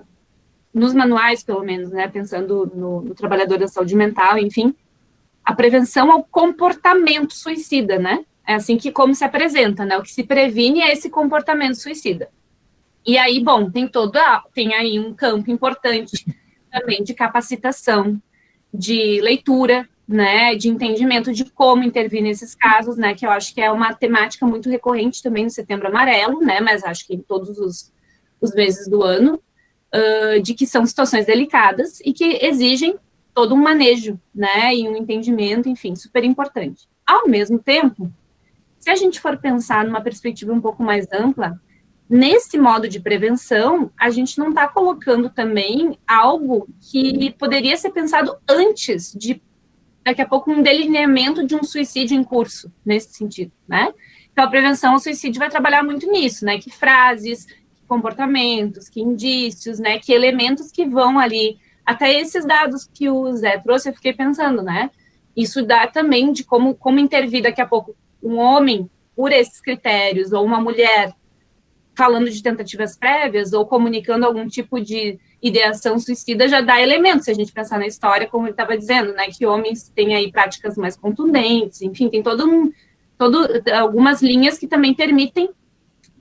nos manuais, pelo menos, né, pensando no trabalhador da saúde mental, enfim, a prevenção ao comportamento suicida, né? É assim que como se apresenta, né? O que se previne é esse comportamento suicida. E aí, bom, tem aí um campo importante também de capacitação, de leitura, né, de entendimento de como intervir nesses casos, né, que eu acho que é uma temática muito recorrente também no Setembro Amarelo, né, mas acho que em todos os meses do ano, de que são situações delicadas e que exigem todo um manejo, né, e um entendimento, enfim, super importante. Ao mesmo tempo, se a gente for pensar numa perspectiva um pouco mais ampla, nesse modo de prevenção, a gente não está colocando também algo que poderia ser pensado antes de, daqui a pouco, um delineamento de um suicídio em curso, nesse sentido, né? Então, a prevenção ao suicídio vai trabalhar muito nisso, né? Que frases, que comportamentos, que indícios, né? Que elementos que vão ali, até esses dados que o Zé trouxe, eu fiquei pensando, né? Isso dá também de como intervir daqui a pouco um homem por esses critérios, ou uma mulher falando de tentativas prévias ou comunicando algum tipo de ideação suicida, já dá elementos, se a gente pensar na história, como ele estava dizendo, né, que homens têm aí práticas mais contundentes, enfim, tem algumas linhas que também permitem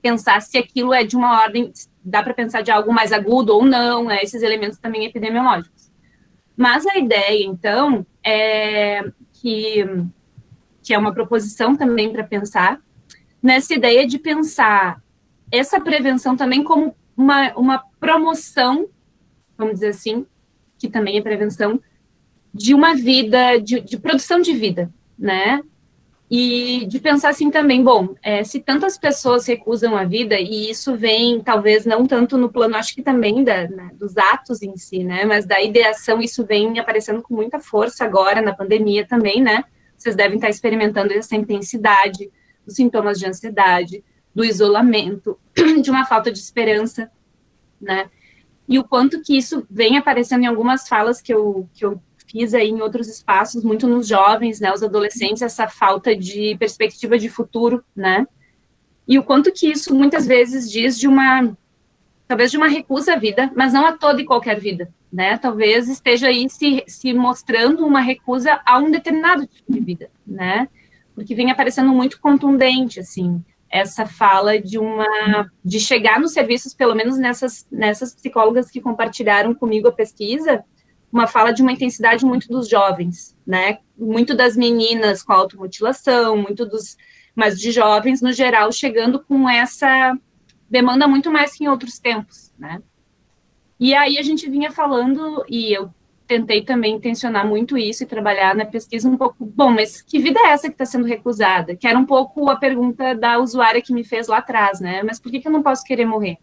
pensar se aquilo é de uma ordem, dá para pensar de algo mais agudo ou não, né, esses elementos também epidemiológicos. Mas a ideia, então, é que é uma proposição também para pensar, nessa ideia de pensar essa prevenção também como uma promoção, vamos dizer assim, que também é prevenção, de uma vida, de produção de vida, né? E de pensar assim também, bom, se tantas pessoas recusam a vida, e isso vem, talvez, não tanto no plano, acho que também né, dos atos em si, né? Mas da ideação, isso vem aparecendo com muita força agora, na pandemia também, né? Vocês devem estar experimentando essa intensidade dos sintomas de ansiedade, do isolamento, de uma falta de esperança, né? E o quanto que isso vem aparecendo em algumas falas que eu fiz aí em outros espaços, muito nos jovens, né, os adolescentes, essa falta de perspectiva de futuro, né? E o quanto que isso muitas vezes diz talvez de uma recusa à vida, mas não a toda e qualquer vida, né? Talvez esteja aí se mostrando uma recusa a um determinado tipo de vida, né? Porque vem aparecendo muito contundente, assim, essa fala de chegar nos serviços, pelo menos nessas psicólogas que compartilharam comigo a pesquisa, uma fala de uma intensidade muito dos jovens, né? Muito das meninas com automutilação, mas de jovens, no geral, chegando com essa demanda muito mais que em outros tempos, né? E aí a gente vinha falando, e eu tentei também intencionar muito isso e trabalhar na pesquisa um pouco, bom, mas que vida é essa que está sendo recusada? Que era um pouco a pergunta da usuária que me fez lá atrás, né? Mas por que eu não posso querer morrer?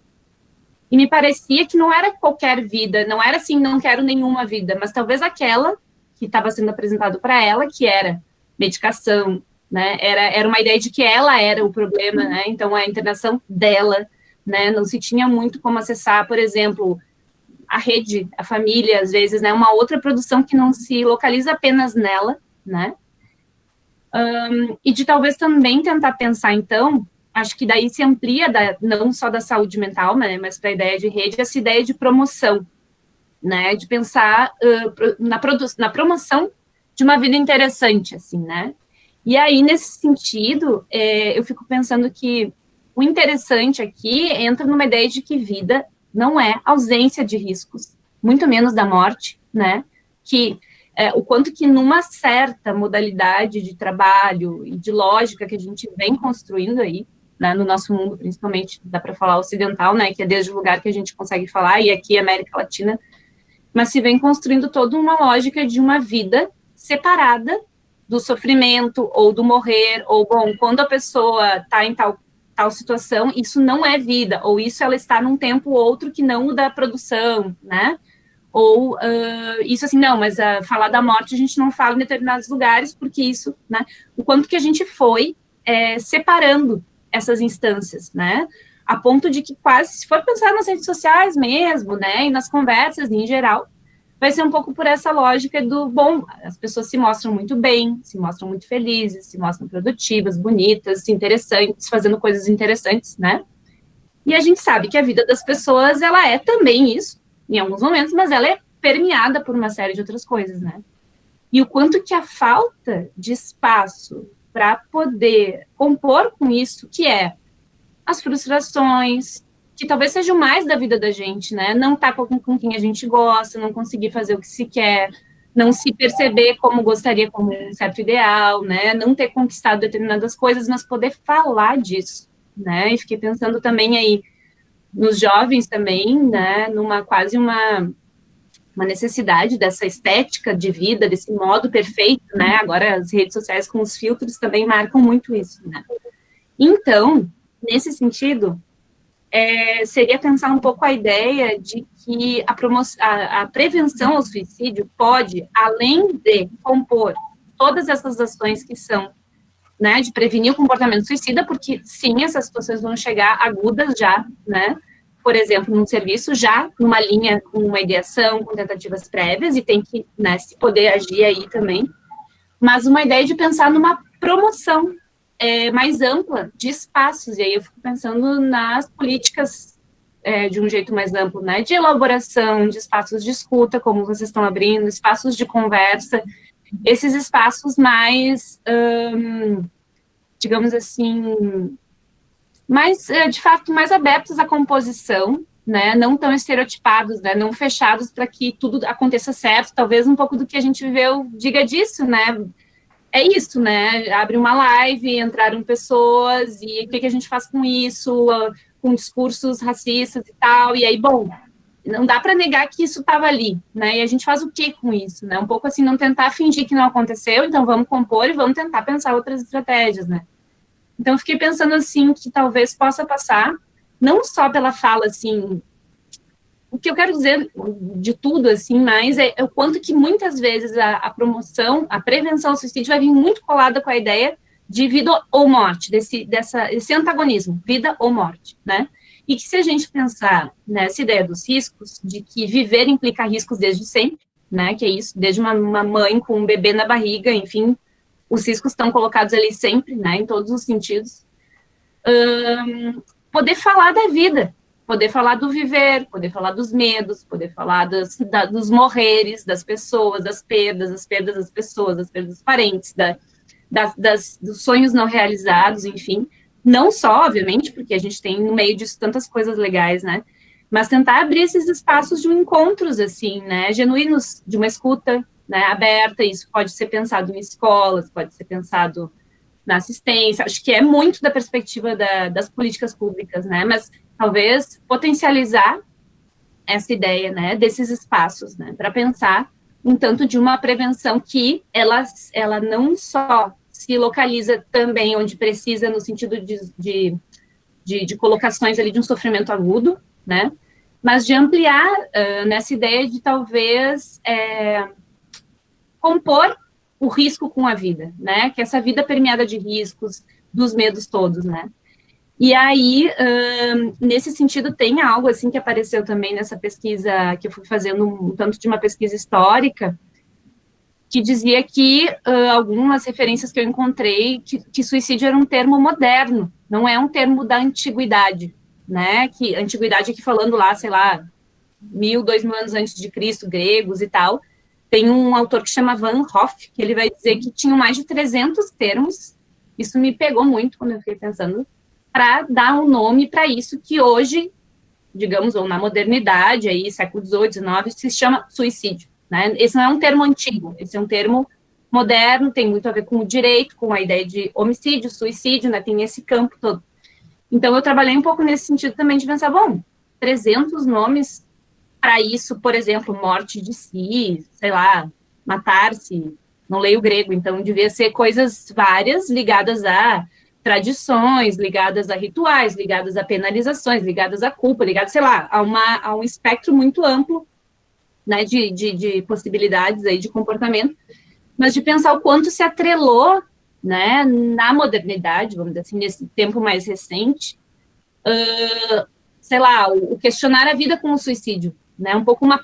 E me parecia que não era qualquer vida, não era assim, não quero nenhuma vida, mas talvez aquela que estava sendo apresentado para ela, que era medicação, né? Era uma ideia de que ela era o problema, né? Então a internação dela, né? Não se tinha muito como acessar, por exemplo, a rede, a família, às vezes, né, uma outra produção que não se localiza apenas nela, né, e de talvez também tentar pensar, então, acho que daí se amplia, não só da saúde mental, né, mas para a ideia de rede, essa ideia de promoção, né, de pensar na promoção de uma vida interessante, assim, né, e aí, nesse sentido, eu fico pensando que o interessante aqui entra numa ideia de que vida não é ausência de riscos, muito menos da morte, né? Que o quanto que numa certa modalidade de trabalho e de lógica que a gente vem construindo aí, né, no nosso mundo, principalmente, dá para falar ocidental, né, que é desde o lugar que a gente consegue falar, e aqui América Latina, mas se vem construindo toda uma lógica de uma vida separada do sofrimento, ou do morrer, ou, bom, quando a pessoa está em tal situação, isso não é vida, ou isso ela está num tempo outro que não o da produção, né? Ou isso assim, não, mas falar da morte a gente não fala em determinados lugares, porque isso, né? O quanto que a gente foi separando essas instâncias, né? A ponto de que quase, se for pensar nas redes sociais mesmo, né? E nas conversas em geral, vai ser um pouco por essa lógica do, bom, as pessoas se mostram muito bem, se mostram muito felizes, se mostram produtivas, bonitas, interessantes, fazendo coisas interessantes, né? E a gente sabe que a vida das pessoas, ela é também isso, em alguns momentos, mas ela é permeada por uma série de outras coisas, né? e o quanto que a falta de espaço para poder compor com isso, que é as frustrações, que talvez seja o mais da vida da gente, né? Não estar com quem a gente gosta, não conseguir fazer o que se quer, não se perceber como gostaria, como um certo ideal, né? Não ter conquistado determinadas coisas, mas poder falar disso, né? E fiquei pensando também aí nos jovens também, né? Numa quase uma necessidade dessa estética de vida, desse modo perfeito, né? Agora as redes sociais com os filtros também marcam muito isso, né? Então, nesse sentido, seria pensar um pouco a ideia de que a prevenção ao suicídio pode, além de compor todas essas ações que são, né, de prevenir o comportamento suicida, porque sim, essas situações vão chegar agudas já, né? Por exemplo, num serviço já, numa linha com uma ideação, com tentativas prévias, e tem que, né, se poder agir aí também. Mas uma ideia de pensar numa promoção mais ampla de espaços, e aí eu fico pensando nas políticas de um jeito mais amplo, né, de elaboração, de espaços de escuta, como vocês estão abrindo, espaços de conversa, esses espaços mais, digamos assim, mais, de fato, mais abertos à composição, né, não tão estereotipados, né, não fechados para que tudo aconteça certo, talvez um pouco do que a gente viveu diga disso, né, é isso, né, abre uma live, entraram pessoas, e o que a gente faz com isso, com discursos racistas e tal, e aí, bom, não dá para negar que isso estava ali, né, e a gente faz o que com isso, né, um pouco assim, não tentar fingir que não aconteceu, então vamos compor e vamos tentar pensar outras estratégias, né. Então, eu fiquei pensando, assim, que talvez possa passar, não só pela fala, assim, o que eu quero dizer de tudo, assim, mas é o quanto que muitas vezes a promoção, a prevenção ao suicídio vai vir muito colada com a ideia de vida ou morte, desse antagonismo, vida ou morte, né? E que se a gente pensar nessa ideia dos riscos, de que viver implica riscos desde sempre, né? Que é isso, desde uma mãe com um bebê na barriga, enfim, os riscos estão colocados ali sempre, né, em todos os sentidos. Poder falar da vida, poder falar do viver, poder falar dos medos, poder falar dos morreres, das pessoas, das perdas das pessoas, das perdas dos parentes, dos sonhos não realizados, enfim. Não só, obviamente, porque a gente tem no meio disso tantas coisas legais, né, mas tentar abrir esses espaços de encontros, assim, né, genuínos, de uma escuta, né, aberta. Isso pode ser pensado em escolas, pode ser pensado na assistência, acho que é muito da perspectiva das políticas públicas, né, mas talvez potencializar essa ideia, né, desses espaços, né, para pensar um tanto de uma prevenção que ela não só se localiza também onde precisa, no sentido de colocações ali de um sofrimento agudo, né, mas de ampliar nessa ideia de talvez compor o risco com a vida, né? Que essa vida permeada de riscos, dos medos todos, né? E aí, nesse sentido, tem algo assim que apareceu também nessa pesquisa, que eu fui fazendo um tanto de uma pesquisa histórica, que dizia que algumas referências que eu encontrei, que suicídio era um termo moderno, não é um termo da antiguidade, né? Que antiguidade aqui falando lá, sei lá, 1000, 2000 anos antes de Cristo, gregos e tal. Tem um autor que chama Van Hoff, que ele vai dizer que tinham mais de 300 termos, isso me pegou muito quando eu fiquei pensando, para dar um nome para isso que hoje, digamos, ou na modernidade, aí, século XVIII, XIX, se chama suicídio, né? Esse não é um termo antigo, esse é um termo moderno, tem muito a ver com o direito, com a ideia de homicídio, suicídio, né? Tem esse campo todo. Então, eu trabalhei um pouco nesse sentido também de pensar, bom, 300 nomes para isso, por exemplo, morte de si, sei lá, matar-se, não leio grego, então devia ser coisas várias ligadas a tradições, ligadas a rituais, ligadas a penalizações, ligadas à culpa, ligadas, sei lá, a um espectro muito amplo, né, de possibilidades aí de comportamento, mas de pensar o quanto se atrelou, né, na modernidade, vamos dizer assim, nesse tempo mais recente, sei lá, o questionar a vida com o suicídio, né, um pouco uma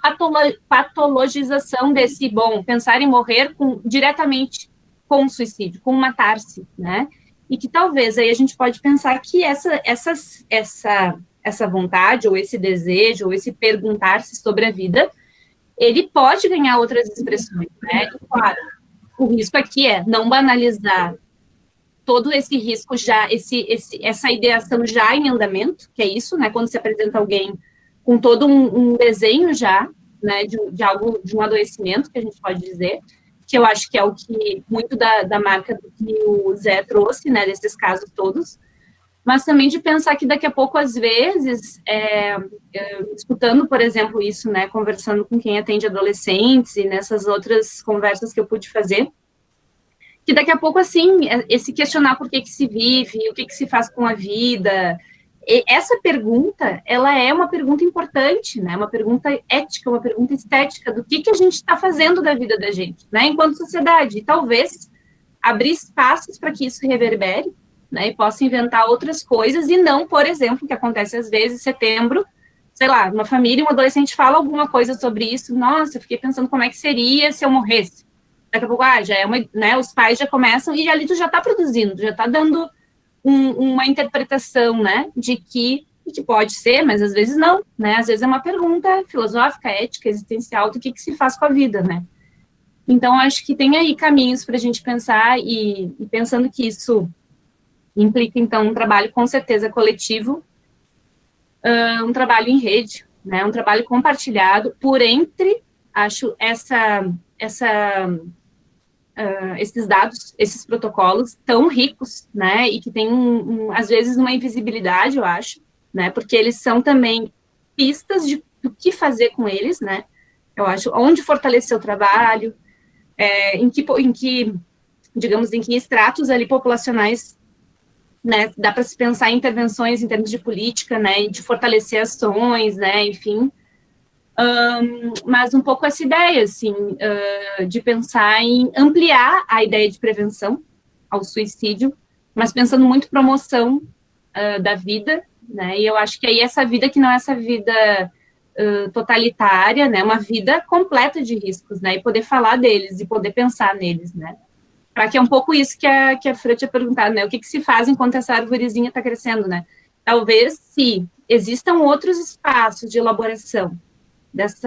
patologização desse, bom, pensar em morrer diretamente com o suicídio, com matar-se, né, e que talvez aí a gente pode pensar que essa vontade, ou esse desejo, ou esse perguntar-se sobre a vida, ele pode ganhar outras expressões, né, e, claro, o risco aqui é não banalizar todo esse risco já, essa ideação já em andamento, que é isso, né, quando se apresenta alguém com todo um desenho já, né, de algo, de um adoecimento, que a gente pode dizer, que eu acho que é o que, muito da marca do que o Zé trouxe, né, desses casos todos, mas também de pensar que daqui a pouco, às vezes, escutando, por exemplo, isso, né, conversando com quem atende adolescentes e nessas outras conversas que eu pude fazer, que daqui a pouco, assim, esse questionar por que se vive, o que se faz com a vida, essa pergunta, ela é uma pergunta importante, né, uma pergunta ética, uma pergunta estética, do que a gente está fazendo da vida da gente, né, enquanto sociedade, e talvez abrir espaços para que isso reverbere, né, e possa inventar outras coisas, e não, por exemplo, que acontece às vezes, em setembro, sei lá, uma família, um adolescente fala alguma coisa sobre isso, nossa, eu fiquei pensando como é que seria se eu morresse. Daqui a pouco, já é uma, né, os pais já começam, e ali tu já está produzindo, já está dando uma interpretação, né, de que pode ser, mas às vezes não, né, às vezes é uma pergunta filosófica, ética, existencial, do que se faz com a vida, né. Então, acho que tem aí caminhos para a gente pensar, e pensando que isso implica, então, um trabalho, com certeza, coletivo, um trabalho em rede, né, um trabalho compartilhado por entre, acho, esses dados, esses protocolos tão ricos, né, e que tem, às vezes, uma invisibilidade, eu acho, né, porque eles são também pistas do que fazer com eles, né, eu acho, onde fortalecer o trabalho, em que, digamos, em que estratos ali populacionais, né, dá para se pensar em intervenções em termos de política, né, de fortalecer ações, né, enfim, mas um pouco essa ideia, assim, de pensar em ampliar a ideia de prevenção ao suicídio, mas pensando muito promoção da vida, né, e eu acho que aí essa vida que não é essa vida totalitária, né, uma vida completa de riscos, né, e poder falar deles, e poder pensar neles, né, para que é um pouco isso que a Fran tinha perguntado, né, o que se faz enquanto essa arvorezinha está crescendo, né, talvez se existam outros espaços de elaboração desse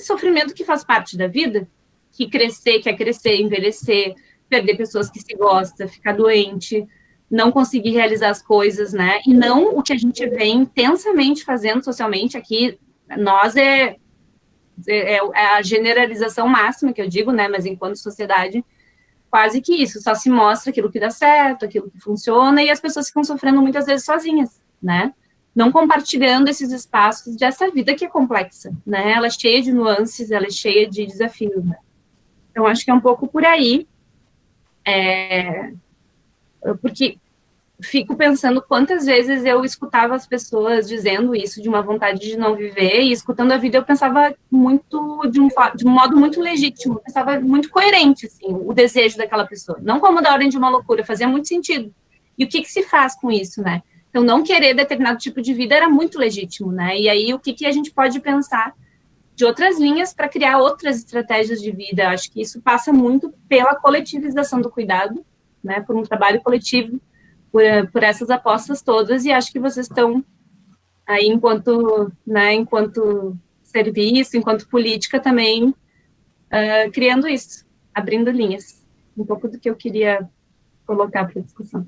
sofrimento que faz parte da vida, que quer crescer, envelhecer, perder pessoas que se gosta, ficar doente, não conseguir realizar as coisas, né? E não o que a gente vem intensamente fazendo socialmente aqui, nós é a generalização máxima que eu digo, né? Mas enquanto sociedade, quase que isso, só se mostra aquilo que dá certo, aquilo que funciona, e as pessoas ficam sofrendo muitas vezes sozinhas, né? Não compartilhando esses espaços dessa vida que é complexa, né? Ela é cheia de nuances, ela é cheia de desafios, né? Então, acho que é um pouco por aí, porque fico pensando quantas vezes eu escutava as pessoas dizendo isso, de uma vontade de não viver, e escutando a vida eu pensava muito, de um modo muito legítimo, eu pensava muito coerente, assim, o desejo daquela pessoa, não como da ordem de uma loucura, fazia muito sentido. E o que se faz com isso, né? Então, não querer determinado tipo de vida era muito legítimo, né? E aí, o que a gente pode pensar de outras linhas para criar outras estratégias de vida? Acho que isso passa muito pela coletivização do cuidado, né? Por um trabalho coletivo, por essas apostas todas, e acho que vocês estão aí, enquanto serviço, enquanto política, também criando isso, abrindo linhas. Um pouco do que eu queria colocar para a discussão.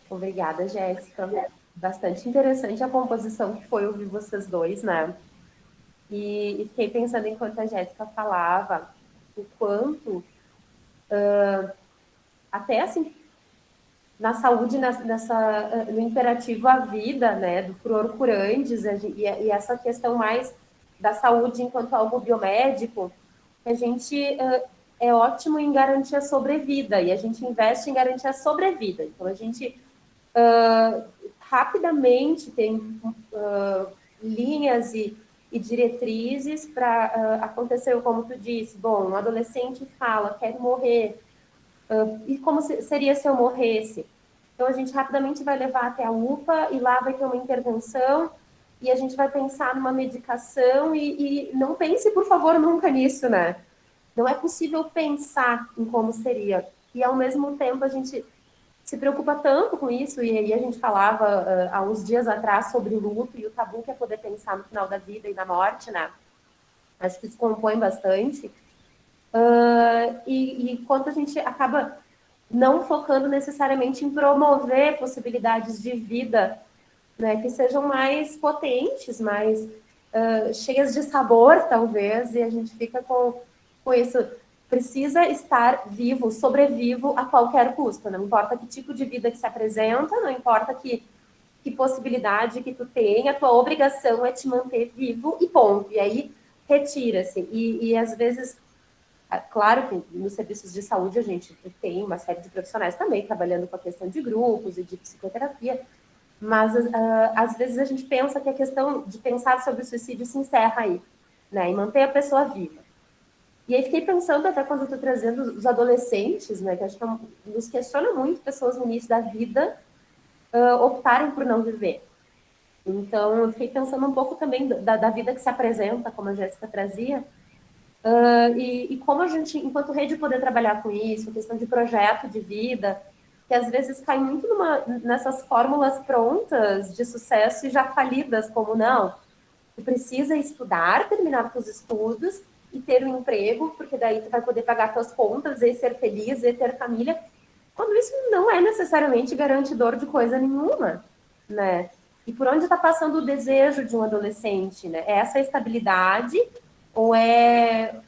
Obrigada, Jéssica. Bastante interessante a composição que foi ouvir vocês dois, né? E fiquei pensando, enquanto a Jéssica falava, o quanto, até assim, na saúde, no imperativo à vida, né, do Cruor Curandes, e essa questão mais da saúde enquanto algo biomédico, a gente é ótimo em garantir a sobrevida, e a gente investe em garantir a sobrevida. Então, a gente rapidamente tem linhas e diretrizes para acontecer, como tu disse, bom, um adolescente fala, quero morrer, e como seria se eu morresse? Então, a gente rapidamente vai levar até a UPA, e lá vai ter uma intervenção, e a gente vai pensar numa medicação, e não pense, por favor, nunca nisso, né? Não é possível pensar em como seria. E, ao mesmo tempo, a gente se preocupa tanto com isso, e aí a gente falava há uns dias atrás sobre o luto e o tabu que é poder pensar no final da vida e na morte, né? Acho que isso compõe bastante. E quanto a gente acaba não focando necessariamente em promover possibilidades de vida, né, que sejam mais potentes, mais cheias de sabor, talvez, e a gente fica com isso. Precisa estar vivo, sobrevivo a qualquer custo, não importa que tipo de vida que se apresenta, não importa que possibilidade que tu tem, a tua obrigação é te manter vivo e ponto. E aí retira-se. E às vezes, claro que nos serviços de saúde a gente tem uma série de profissionais também trabalhando com a questão de grupos e de psicoterapia, mas às vezes a gente pensa que a questão de pensar sobre o suicídio se encerra aí, né, e manter a pessoa viva. E aí fiquei pensando, até quando eu estou trazendo os adolescentes, né, que acho que nos questiona muito pessoas no início da vida optarem por não viver. Então, eu fiquei pensando um pouco também da vida que se apresenta, como a Jéssica trazia, e como a gente, enquanto rede, poder trabalhar com isso, a questão de projeto de vida, que às vezes cai muito nessas fórmulas prontas de sucesso e já falidas, como não, tu precisa estudar, terminar os estudos e ter um emprego, porque daí tu vai poder pagar tuas contas e ser feliz e ter família, quando isso não é necessariamente garantidor de coisa nenhuma, né? E por onde está passando o desejo de um adolescente, né? É essa estabilidade ou é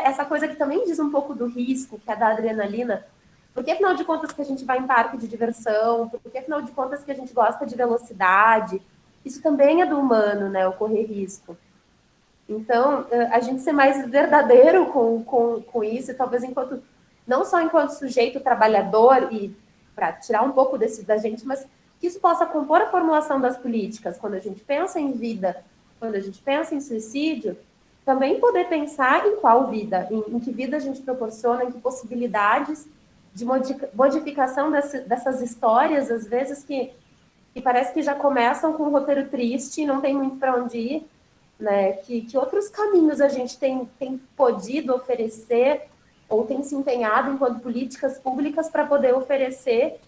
essa coisa que também diz um pouco do risco, que é da adrenalina? Por que, afinal de contas, que a gente vai em parque de diversão? Por que, afinal de contas, que a gente gosta de velocidade? Isso também é do humano, né? O correr risco. Então, a gente ser mais verdadeiro com isso, talvez não só enquanto sujeito trabalhador, e para tirar um pouco da gente, mas que isso possa compor a formulação das políticas. Quando a gente pensa em vida, quando a gente pensa em suicídio, também poder pensar em qual vida, em que vida a gente proporciona, em que possibilidades de modificação dessas histórias, às vezes que parece que já começam com um roteiro triste e não tem muito para onde ir, né? Que outros caminhos a gente tem podido oferecer ou tem se empenhado enquanto políticas públicas para poder oferecer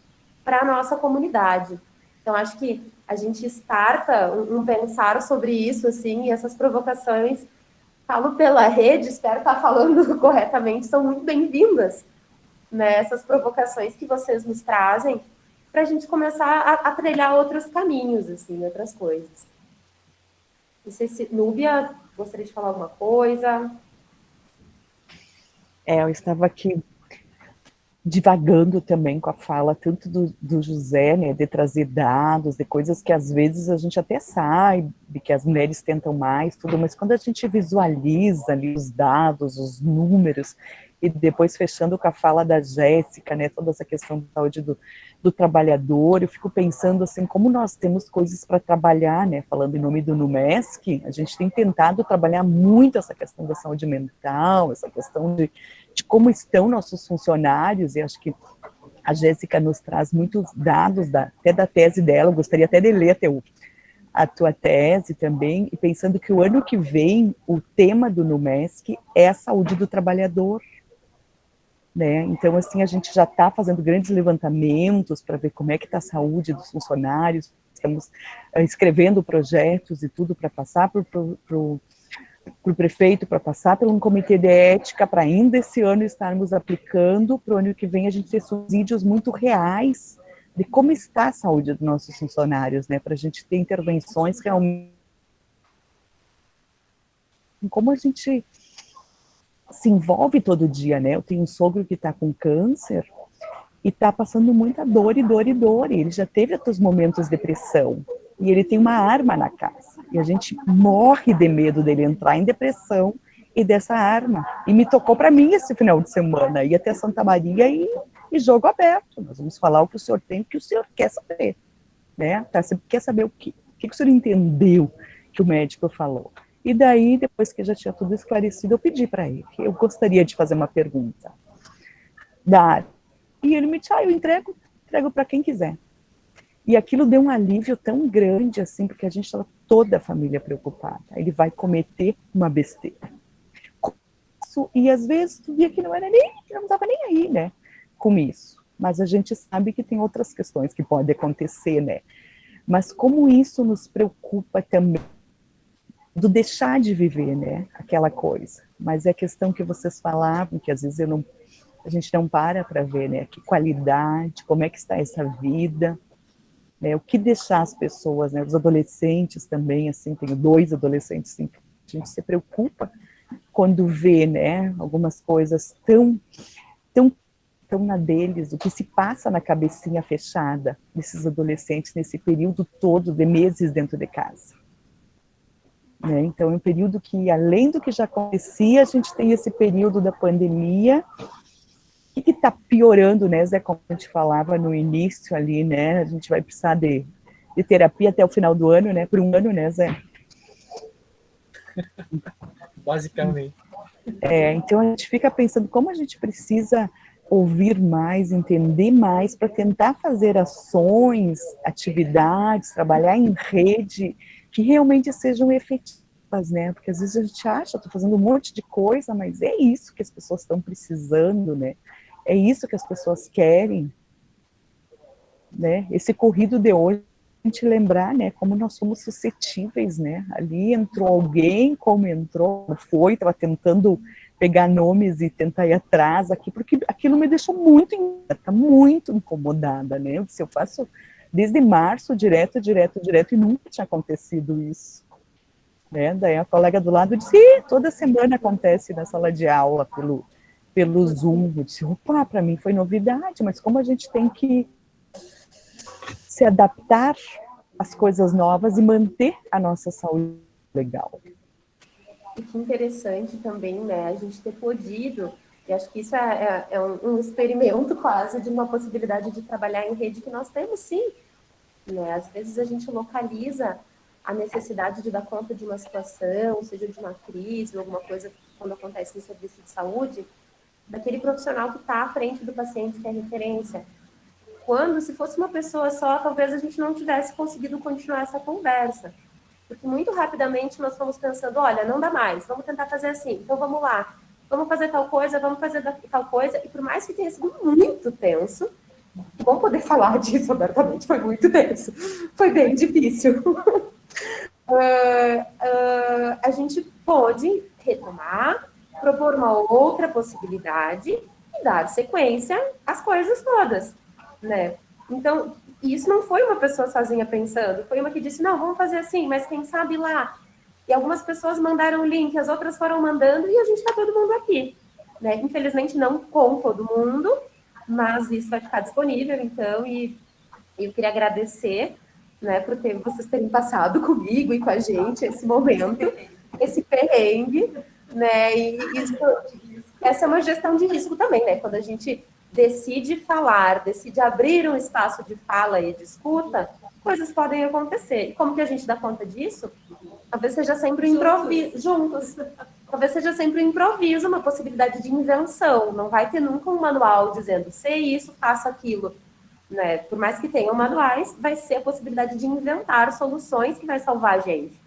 para a nossa comunidade. Então, acho que a gente starta um pensar sobre isso, assim, e essas provocações, falo pela rede, espero estar falando corretamente, são muito bem-vindas, né? Essas provocações que vocês nos trazem para a gente começar a trilhar outros caminhos, assim, outras coisas. Não sei se Núbia gostaria de falar alguma coisa. Eu estava aqui divagando também com a fala tanto do José, né, de trazer dados, de coisas que às vezes a gente até sabe que as mulheres tentam mais, tudo, mas quando a gente visualiza ali os dados, os números, e depois fechando com a fala da Jéssica, né, toda essa questão da saúde do trabalhador, eu fico pensando assim, como nós temos coisas para trabalhar, né, falando em nome do NUMESC, a gente tem tentado trabalhar muito essa questão da saúde mental, essa questão de como estão nossos funcionários, e acho que a Jéssica nos traz muitos dados, até da tese dela, eu gostaria até de ler a tua tese também, e pensando que o ano que vem, o tema do NUMESC é a saúde do trabalhador, né? Então, assim, a gente já está fazendo grandes levantamentos para ver como é que está a saúde dos funcionários, estamos escrevendo projetos e tudo para passar para o prefeito, para passar por um comitê de ética, para ainda esse ano estarmos aplicando, para o ano que vem a gente ter subsídios muito reais de como está a saúde dos nossos funcionários, né, para a gente ter intervenções realmente, como a gente se envolve todo dia, né, eu tenho um sogro que está com câncer e está passando muita dor, e ele já teve outros momentos de depressão, e ele tem uma arma na casa, e a gente morre de medo dele entrar em depressão e dessa arma, e me tocou para mim esse final de semana, ir até Santa Maria e jogo aberto, nós vamos falar o que o senhor tem, o que o senhor quer saber, né, você quer saber o que o senhor entendeu que o médico falou, e daí, depois que já tinha tudo esclarecido, eu pedi para ele, eu gostaria de fazer uma pergunta da área, e ele me disse, eu entrego para quem quiser. E aquilo deu um alívio tão grande, assim, porque a gente estava toda a família preocupada. Ele vai cometer uma besteira. E às vezes tu via que não estava nem aí, né, com isso. Mas a gente sabe que tem outras questões que podem acontecer, né. Mas como isso nos preocupa também, do deixar de viver, né, aquela coisa. Mas é a questão que vocês falavam, que às vezes a gente não para ver, né, que qualidade, como é que está essa vida, né, o que deixar as pessoas, né, os adolescentes também, assim, tenho 2 adolescentes, assim, a gente se preocupa quando vê, né, algumas coisas tão na deles, o que se passa na cabecinha fechada desses adolescentes nesse período todo de meses dentro de casa. Né? Então, é um período que, além do que já acontecia, a gente tem esse período da pandemia, que está piorando, né, Zé, como a gente falava no início ali, né, a gente vai precisar de terapia até o final do ano, né, por um ano, né, Zé? Basicamente. Então a gente fica pensando como a gente precisa ouvir mais, entender mais, para tentar fazer ações, atividades, trabalhar em rede, que realmente sejam efetivas, né? Porque às vezes a gente acha, estou fazendo um monte de coisa, mas é isso que as pessoas estão precisando, né? É isso que as pessoas querem, né? Esse corrido de hoje, a gente lembrar, né, como nós somos suscetíveis, né? Ali entrou alguém, como entrou, foi, estava tentando pegar nomes e tentar ir atrás aqui, porque aquilo me deixou muito incomodada, né? Eu disse, eu faço desde março, direto, e nunca tinha acontecido isso. Né? Daí a colega do lado disse, toda semana acontece na sala de aula, pelo Zoom. Eu disse, opa, para mim foi novidade, mas como a gente tem que se adaptar às coisas novas e manter a nossa saúde legal. E que interessante também, né, a gente ter podido, e acho que isso é um experimento quase de uma possibilidade de trabalhar em rede que nós temos sim, né, às vezes a gente localiza a necessidade de dar conta de uma situação, seja de uma crise, alguma coisa quando acontece no serviço de saúde, daquele profissional que está à frente do paciente, que é referência. Quando, se fosse uma pessoa só, talvez a gente não tivesse conseguido continuar essa conversa. Porque muito rapidamente nós fomos pensando, olha, não dá mais, vamos tentar fazer assim, então vamos lá, vamos fazer tal coisa, vamos fazer tal coisa, e por mais que tenha sido muito tenso, bom poder falar disso abertamente, foi muito tenso, foi bem difícil. A gente pôde retomar, propor uma outra possibilidade e dar sequência às coisas todas, né? Então, isso não foi uma pessoa sozinha pensando, foi uma que disse, não, vamos fazer assim, mas quem sabe lá. E algumas pessoas mandaram o link, as outras foram mandando e a gente está todo mundo aqui, né? Infelizmente não com todo mundo, mas isso vai ficar disponível, então, e eu queria agradecer, né, por vocês terem passado comigo e com a gente esse momento, esse perrengue, né, e essa é uma gestão de risco também, né, quando a gente decide falar, decide abrir um espaço de fala e de escuta, coisas podem acontecer. E como que a gente dá conta disso? Talvez seja sempre um improviso, juntos. Talvez seja sempre um improviso, uma possibilidade de invenção. Não vai ter nunca um manual dizendo, sei isso, faça aquilo. Né? Por mais que tenham manuais, vai ser a possibilidade de inventar soluções que vai salvar a gente.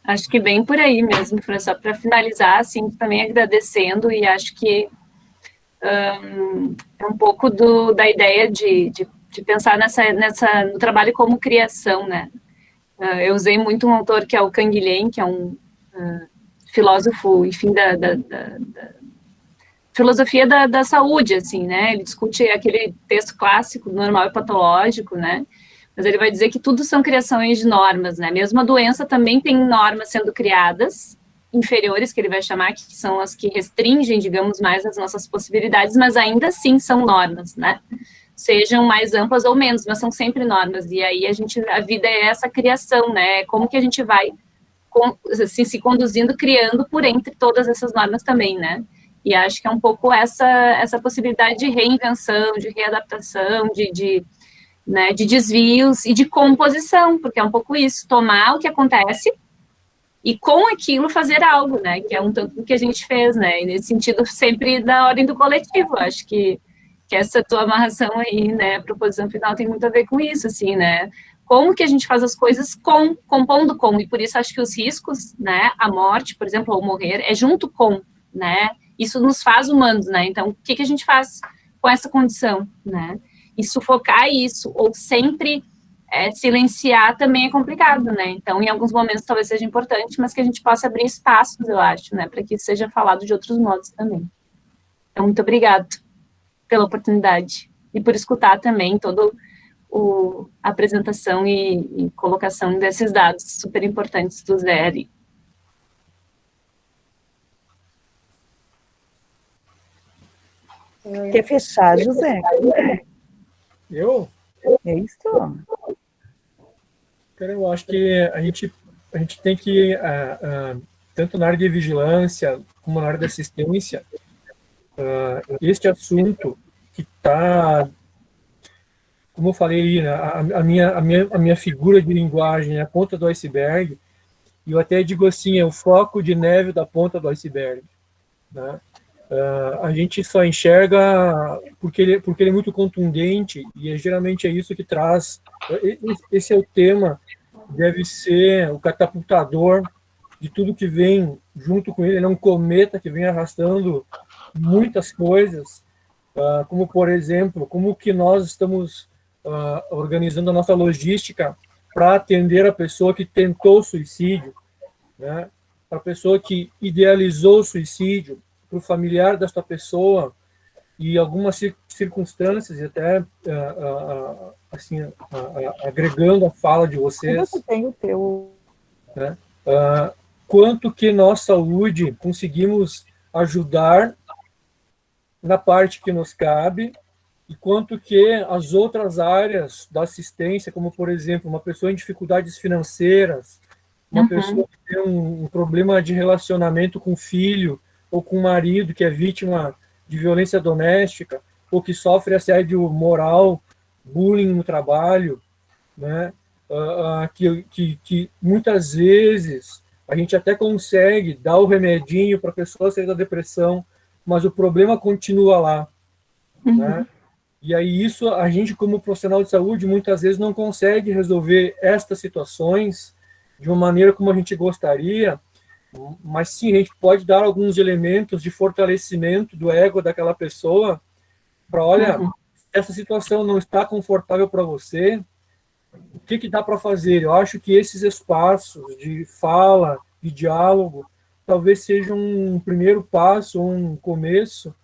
Acho que bem por aí mesmo, Fran, só para finalizar, assim, também agradecendo, e acho que é um pouco da ideia de pensar no trabalho como criação, né? Eu usei muito um autor que é o Canguilhem, que é um filósofo, enfim, da filosofia da saúde, assim, né? Ele discute aquele texto clássico, normal e patológico, né? Mas ele vai dizer que tudo são criações de normas, né? Mesmo a doença também tem normas sendo criadas, inferiores, que ele vai chamar, que são as que restringem, digamos, mais as nossas possibilidades, mas ainda assim são normas, né? Sejam mais amplas ou menos, mas são sempre normas. E aí a vida é essa criação, né? Como que a gente vai assim, se conduzindo, criando por entre todas essas normas também, né? E acho que é um pouco essa possibilidade de reinvenção, de readaptação, né, de desvios e de composição, porque é um pouco isso, tomar o que acontece e com aquilo fazer algo, né, que é um tanto do que a gente fez, né, e nesse sentido sempre da ordem do coletivo. Acho que essa tua amarração aí, né, a proposição final tem muito a ver com isso, assim, né, como que a gente faz as coisas compondo com, e por isso acho que os riscos, né, a morte, por exemplo, ou morrer, é junto com, né, isso nos faz humanos, né, então o que a gente faz com essa condição, né, e sufocar isso, ou sempre silenciar também é complicado, né? Então, em alguns momentos talvez seja importante, mas que a gente possa abrir espaços, eu acho, né? Para que isso seja falado de outros modos também. Então, muito obrigado pela oportunidade e por escutar também toda a apresentação e colocação desses dados super importantes do Zé ali. Quer fechar, José? Eu? É isso? Cara, eu acho que a gente tem que, tanto na área de vigilância como na área da assistência, este assunto que está, como eu falei aí, né, a minha figura de linguagem é a ponta do iceberg, e eu até digo assim, é o floco de neve da ponta do iceberg, né? A gente só enxerga porque ele é muito contundente, e geralmente é isso que traz. Esse é o tema, deve ser o catapultador de tudo que vem junto com ele. Ele é um cometa que vem arrastando muitas coisas, como, por exemplo, como que nós estamos organizando a nossa logística para atender a pessoa que tentou suicídio, né? Para a pessoa que idealizou o suicídio, para o familiar desta pessoa, e algumas circunstâncias, e até assim, agregando a fala de vocês, Você tem o teu... né, quanto que nós, saúde, conseguimos ajudar na parte que nos cabe, e quanto que as outras áreas da assistência, como, por exemplo, uma pessoa em dificuldades financeiras, uma pessoa que tem um problema de relacionamento com o filho, ou com o marido que é vítima de violência doméstica, ou que sofre assédio moral, bullying no trabalho, né? Que muitas vezes a gente até consegue dar o remedinho para a pessoa sair da depressão, mas o problema continua lá, né? E aí isso a gente, como profissional de saúde, muitas vezes não consegue resolver estas situações de uma maneira como a gente gostaria, mas sim, a gente pode dar alguns elementos de fortalecimento do ego daquela pessoa para, olha, essa situação não está confortável para você, o que dá para fazer? Eu acho que esses espaços de fala, de diálogo, talvez sejam um primeiro passo, um começo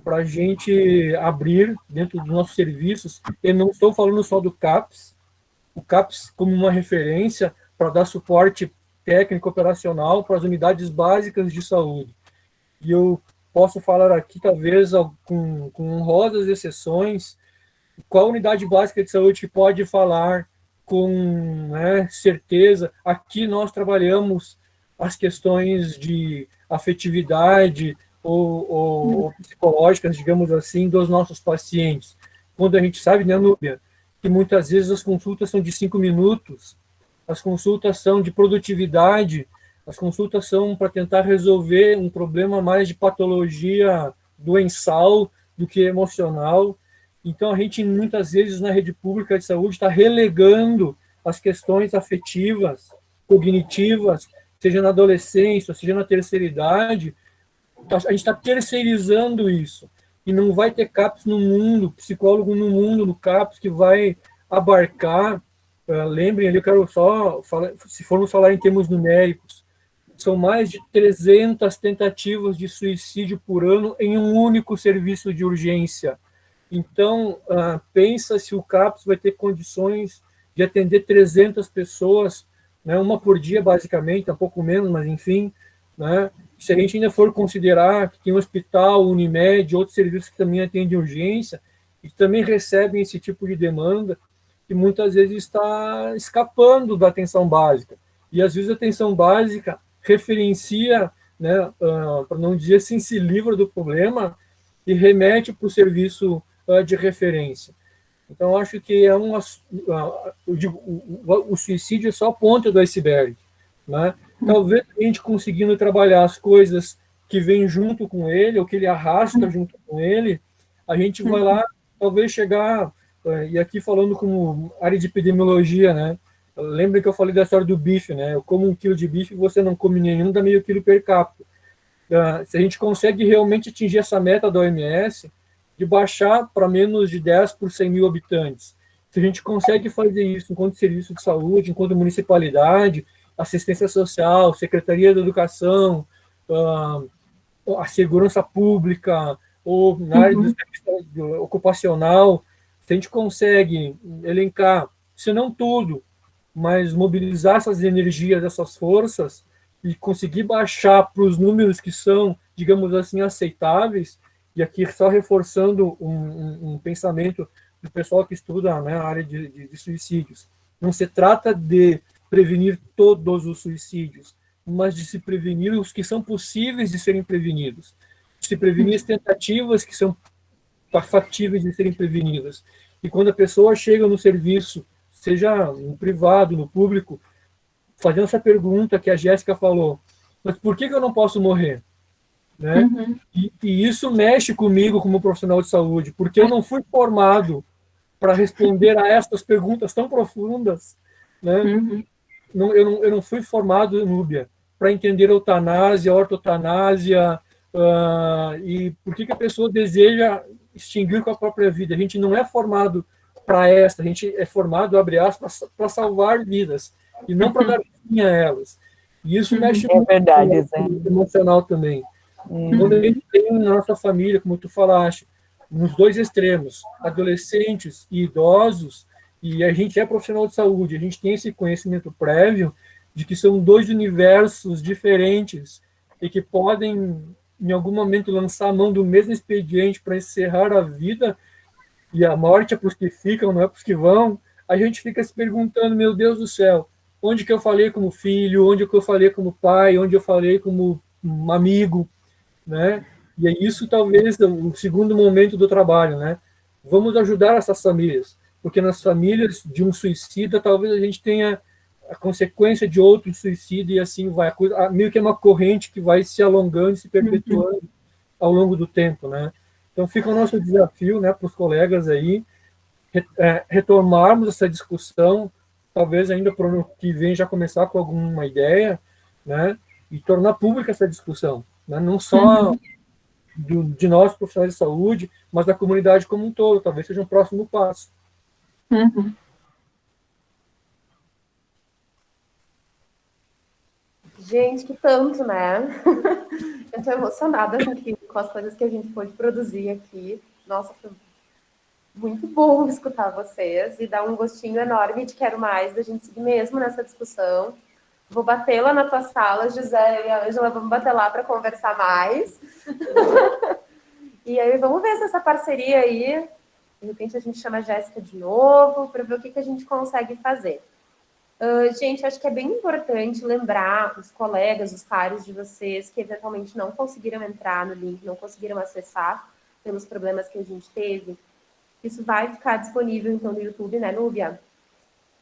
para a gente abrir dentro dos nossos serviços. Eu não estou falando só do CAPS, o CAPS como uma referência para dar suporte técnico operacional para as unidades básicas de saúde. E eu posso falar aqui, talvez, com honrosas exceções, qual unidade básica de saúde que pode falar com, né, certeza, aqui nós trabalhamos as questões de afetividade ou psicológicas, digamos assim, dos nossos pacientes. Quando a gente sabe, né, Núbia, que muitas vezes as consultas são de 5 minutos, as consultas são de produtividade, as consultas são para tentar resolver um problema mais de patologia doençal do que emocional. Então, a gente, muitas vezes, na rede pública de saúde, está relegando as questões afetivas, cognitivas, seja na adolescência, seja na terceira idade, a gente está terceirizando isso. E não vai ter CAPS no mundo, psicólogo no mundo, no CAPS, que vai abarcar, lembrem ali, eu quero só falar, se formos falar em termos numéricos, são mais de 300 tentativas de suicídio por ano em um único serviço de urgência. Então, pensa se o CAPS vai ter condições de atender 300 pessoas, né, uma por dia, basicamente, um pouco menos, mas enfim, né? Se a gente ainda for considerar que tem um hospital, Unimed, outros serviços que também atendem urgência, e que também recebem esse tipo de demanda, que muitas vezes está escapando da atenção básica. E, às vezes, a atenção básica referencia, né, para não dizer assim, se livra do problema e remete para o serviço de referência. Então, acho que eu digo, o suicídio é só a ponta do iceberg, né? Talvez a gente conseguindo trabalhar as coisas que vêm junto com ele, ou que ele arrasta junto com ele, a gente vai lá, talvez chegar, e aqui falando como área de epidemiologia, né? Lembra que eu falei da história do bife, né? Eu como 1 quilo de bife, você não come nenhum, dá meio quilo per capita. Se a gente consegue realmente atingir essa meta da OMS, de baixar para menos de 10 por 100 mil habitantes, Se a gente consegue fazer isso enquanto serviço de saúde, enquanto municipalidade, assistência social, Secretaria da Educação, a segurança pública, ou na área do serviço ocupacional, se a gente consegue elencar, se não tudo, mas mobilizar essas energias, essas forças, e conseguir baixar para os números que são, digamos assim, aceitáveis, e aqui só reforçando um pensamento do pessoal que estuda, né, a área de suicídios. Não se trata de prevenir todos os suicídios, mas de se prevenir os que são possíveis de serem prevenidos, de se prevenir as tentativas que são factíveis de serem prevenidas. E quando a pessoa chega no serviço, seja no privado, no público, fazendo essa pergunta que a Jéssica falou, mas por que eu não posso morrer? Né? E isso mexe comigo como profissional de saúde, porque eu não fui formado para responder a estas perguntas tão profundas, né? Eu não fui formado, Núbia, para entender eutanásia, ortotanásia, e por que a pessoa deseja extinguir com a própria vida. A gente não é formado para esta, a gente é formado, abre aspas, para salvar vidas, e não para dar fim a elas. E isso mexe muito com o emocional também. Quando a gente tem na nossa família, como tu falaste, nos dois extremos, adolescentes e idosos, e a gente é profissional de saúde, a gente tem esse conhecimento prévio de que são dois universos diferentes e que podem, em algum momento, lançar a mão do mesmo expediente para encerrar a vida, e a morte é para os que ficam, não é para os que vão. A gente fica se perguntando, meu Deus do céu, onde que eu falei como filho, onde que eu falei como pai, onde eu falei como um amigo, né? E é isso talvez o segundo momento do trabalho, né? Vamos ajudar essas famílias, porque nas famílias de um suicida talvez a gente tenha a consequência de outro suicídio e assim vai. A coisa, meio que é uma corrente que vai se alongando, se perpetuando ao longo do tempo, né? Então fica o nosso desafio, né, para os colegas aí, retomarmos essa discussão, talvez ainda para o ano que vem já começar com alguma ideia, né, e tornar pública essa discussão, né, não só de nós profissionais de saúde, mas da comunidade como um todo, talvez seja um próximo passo. Gente, que tanto, né? Eu estou emocionada com as coisas que a gente pôde produzir aqui. Nossa, foi muito bom escutar vocês e dar um gostinho enorme de quero mais, da gente seguir mesmo nessa discussão. Vou bater lá na tua sala, José e a Ângela, vamos bater lá para conversar mais. E aí vamos ver se essa parceria aí, de repente a gente chama a Jéssica de novo, para ver o que a gente consegue fazer. Gente, acho que é bem importante lembrar os colegas, os pares de vocês que eventualmente não conseguiram entrar no link, não conseguiram acessar pelos problemas que a gente teve. Isso vai ficar disponível, então, no YouTube, né, Núbia?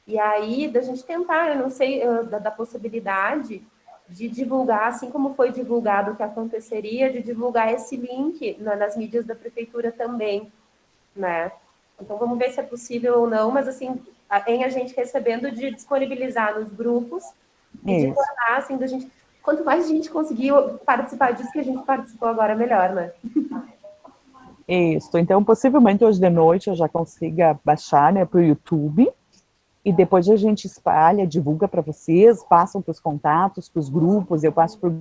E aí, da gente tentar, eu não sei, da possibilidade de divulgar, assim como foi divulgado o que aconteceria, de divulgar esse link nas mídias da prefeitura também, né? Então, vamos ver se é possível ou não, mas, assim, em a gente recebendo, de disponibilizar nos grupos e de tornar, assim, da gente... Quanto mais gente conseguir participar disso que a gente participou agora, melhor, né? Isso, então possivelmente hoje de noite eu já consiga baixar, né, para o YouTube, e depois a gente espalha, divulga para vocês, passam para os contatos, para os grupos, eu passo para os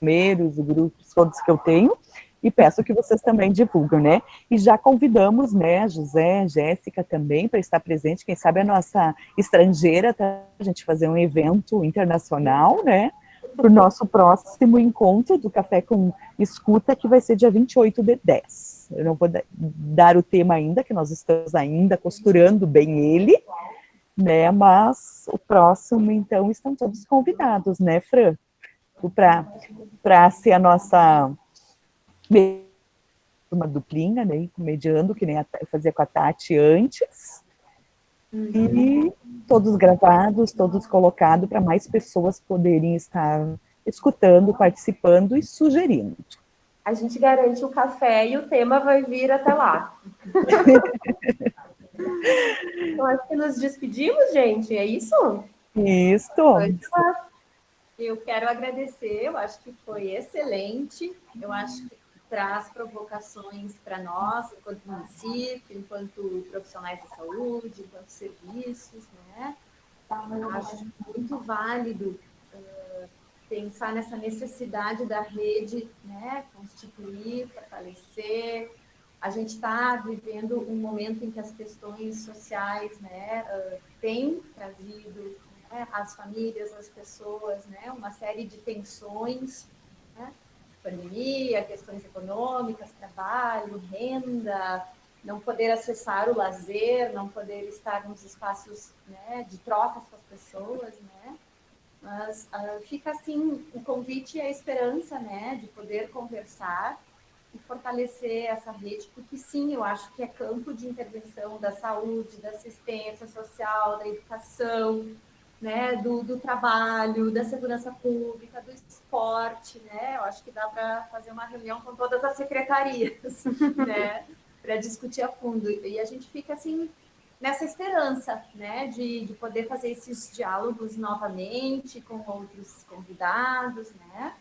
primeiros grupos todos que eu tenho, e peço que vocês também divulguem, né, e já convidamos, né, José, Jéssica também, para estar presente, quem sabe a nossa estrangeira, tá, a gente fazer um evento internacional, né, para o nosso próximo encontro do Café com Escuta, que vai ser dia 28/10. Eu não vou dar o tema ainda, que nós estamos ainda costurando bem ele, né, mas o próximo, então, estão todos convidados, né, Fran? Para ser a nossa uma duplinha, né, mediando, que nem eu fazia com a Tati antes, e todos gravados, todos colocados, para mais pessoas poderem estar escutando, participando e sugerindo. A gente garante o café e o tema vai vir até lá. Então, acho que nos despedimos, gente, é isso? Isso. Eu quero agradecer, eu acho que foi excelente, eu acho que traz provocações para nós, enquanto município, enquanto profissionais de saúde, enquanto serviços, né? Acho muito válido pensar nessa necessidade da rede, né, constituir, fortalecer. A gente está vivendo um momento em que as questões sociais, né, têm trazido, né, as famílias, as pessoas, né, uma série de tensões, né, pandemia, questões econômicas, trabalho, renda, não poder acessar o lazer, não poder estar nos espaços, né, de trocas com as pessoas, né? Mas fica assim o convite e a esperança, né, de poder conversar e fortalecer essa rede, porque sim, eu acho que é campo de intervenção da saúde, da assistência social, da educação, né, do trabalho, da segurança pública, do esporte, né? Eu acho que dá para fazer uma reunião com todas as secretarias, né, para discutir a fundo. E a gente fica assim nessa esperança, né, de poder fazer esses diálogos novamente com outros convidados, né?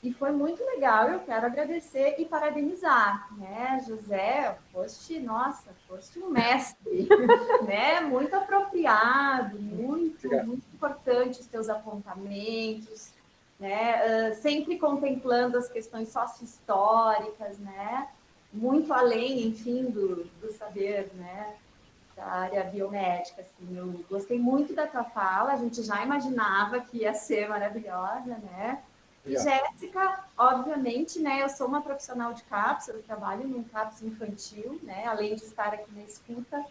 E foi muito legal, eu quero agradecer e parabenizar, né, José, foste um mestre, né, muito apropriado, muito importante os teus apontamentos, né, sempre contemplando as questões sócio-históricas, né, muito além, enfim, do saber, né, da área biomédica, assim, eu gostei muito da tua fala, a gente já imaginava que ia ser maravilhosa, né? E Jéssica, obviamente, né, eu sou uma profissional de CAPS, eu trabalho num CAPS infantil, né, além de estar aqui na escuta,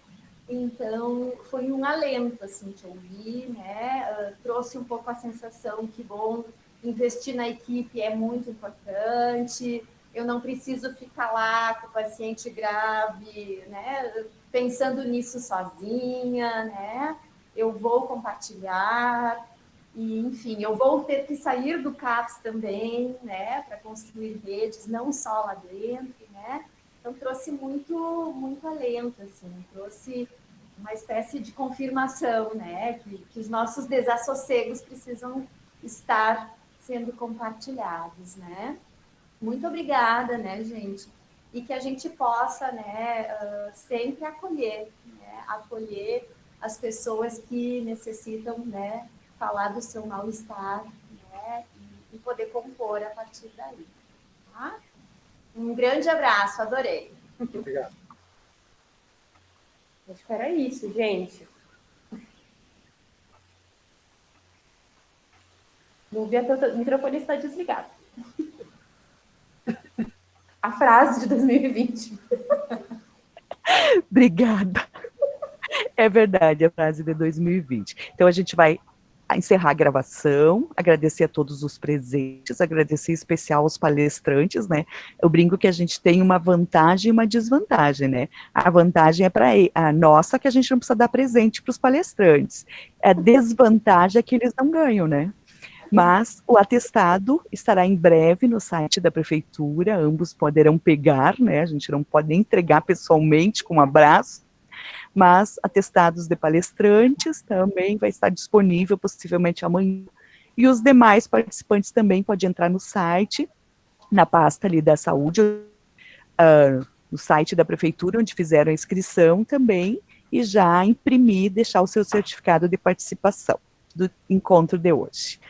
então foi um alento, assim, te ouvir, né, trouxe um pouco a sensação que, bom, investir na equipe é muito importante, eu não preciso ficar lá com o paciente grave, né, pensando nisso sozinha, né? Eu vou compartilhar e, enfim, eu vou ter que sair do CAPS também, né? Para construir redes, não só lá dentro, né? Então trouxe muito alento, assim, trouxe uma espécie de confirmação, né? Que os nossos desassossegos precisam estar sendo compartilhados, né? Muito obrigada, né, gente? E que a gente possa, né, sempre acolher as pessoas que necessitam, né, falar do seu mal-estar, né, e poder compor a partir daí. Tá? Um grande abraço, adorei. Obrigado. Acho que era isso, gente. O microfone está desligado. A frase de 2020. Obrigada. É verdade, a frase de 2020. Então, a gente vai encerrar a gravação, agradecer a todos os presentes, agradecer em especial aos palestrantes, né? Eu brinco que a gente tem uma vantagem e uma desvantagem, né? A vantagem é para a nossa, que a gente não precisa dar presente para os palestrantes. A desvantagem é que eles não ganham, né? Mas o atestado estará em breve no site da prefeitura, ambos poderão pegar, né? A gente não pode nem entregar pessoalmente com um abraço, mas atestados de palestrantes também vai estar disponível possivelmente amanhã. E os demais participantes também podem entrar no site, na pasta ali da saúde, no site da prefeitura, onde fizeram a inscrição também, e já imprimir, deixar o seu certificado de participação do encontro de hoje.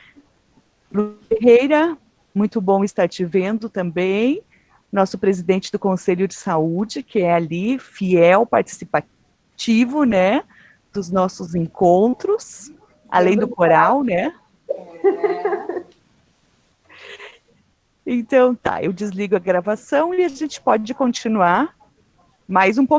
Lu Ferreira, muito bom estar te vendo também, nosso presidente do Conselho de Saúde, que é ali, fiel, participativo, né, dos nossos encontros, além do coral, né? Então, tá, eu desligo a gravação e a gente pode continuar mais um pouquinho.